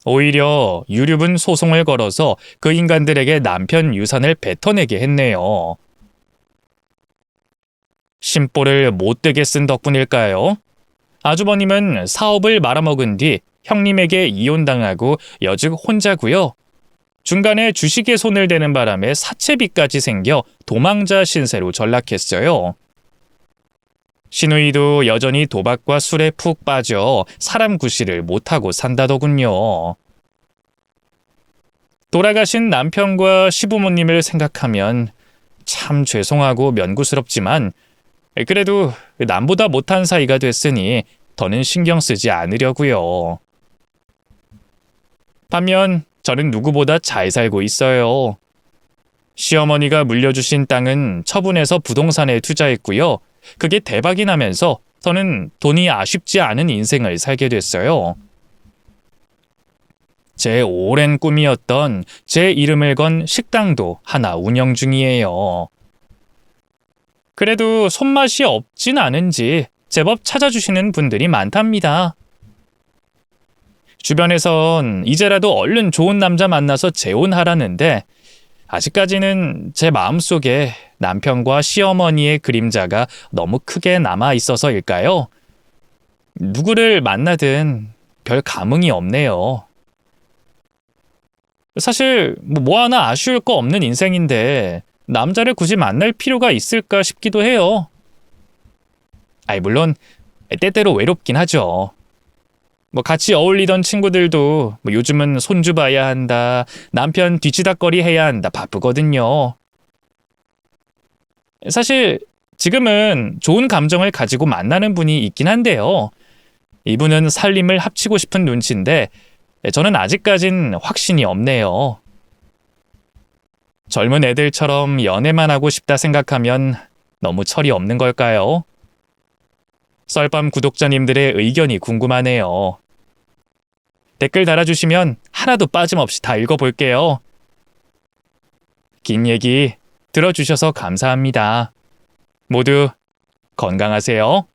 오히려 유류분 소송을 걸어서 그 인간들에게 남편 유산을 뱉어내게 했네요. 심보를 못되게 쓴 덕분일까요? 아주버님은 사업을 말아먹은 뒤 형님에게 이혼당하고 여직 혼자고요. 중간에 주식에 손을 대는 바람에 사채비까지 생겨 도망자 신세로 전락했어요. 신우이도 여전히 도박과 술에 푹 빠져 사람 구실을 못하고 산다더군요. 돌아가신 남편과 시부모님을 생각하면 참 죄송하고 면구스럽지만 그래도 남보다 못한 사이가 됐으니 더는 신경 쓰지 않으려고요. 반면 저는 누구보다 잘 살고 있어요. 시어머니가 물려주신 땅은 처분해서 부동산에 투자했고요. 그게 대박이 나면서 저는 돈이 아쉽지 않은 인생을 살게 됐어요. 제 오랜 꿈이었던 제 이름을 건 식당도 하나 운영 중이에요. 그래도 손맛이 없진 않은지 제법 찾아주시는 분들이 많답니다. 주변에선 이제라도 얼른 좋은 남자 만나서 재혼하라는데 아직까지는 제 마음속에 남편과 시어머니의 그림자가 너무 크게 남아 있어서일까요? 누구를 만나든 별 감흥이 없네요. 사실 뭐 하나 아쉬울 거 없는 인생인데 남자를 굳이 만날 필요가 있을까 싶기도 해요. 물론 때때로 외롭긴 하죠. 같이 어울리던 친구들도 요즘은 손주 봐야 한다, 남편 뒤치다꺼리 해야 한다 바쁘거든요. 사실 지금은 좋은 감정을 가지고 만나는 분이 있긴 한데요. 이분은 살림을 합치고 싶은 눈치인데 저는 아직까진 확신이 없네요. 젊은 애들처럼 연애만 하고 싶다 생각하면 너무 철이 없는 걸까요? 썰밤 구독자님들의 의견이 궁금하네요. 댓글 달아주시면 하나도 빠짐없이 다 읽어볼게요. 긴 얘기 들어주셔서 감사합니다. 모두 건강하세요.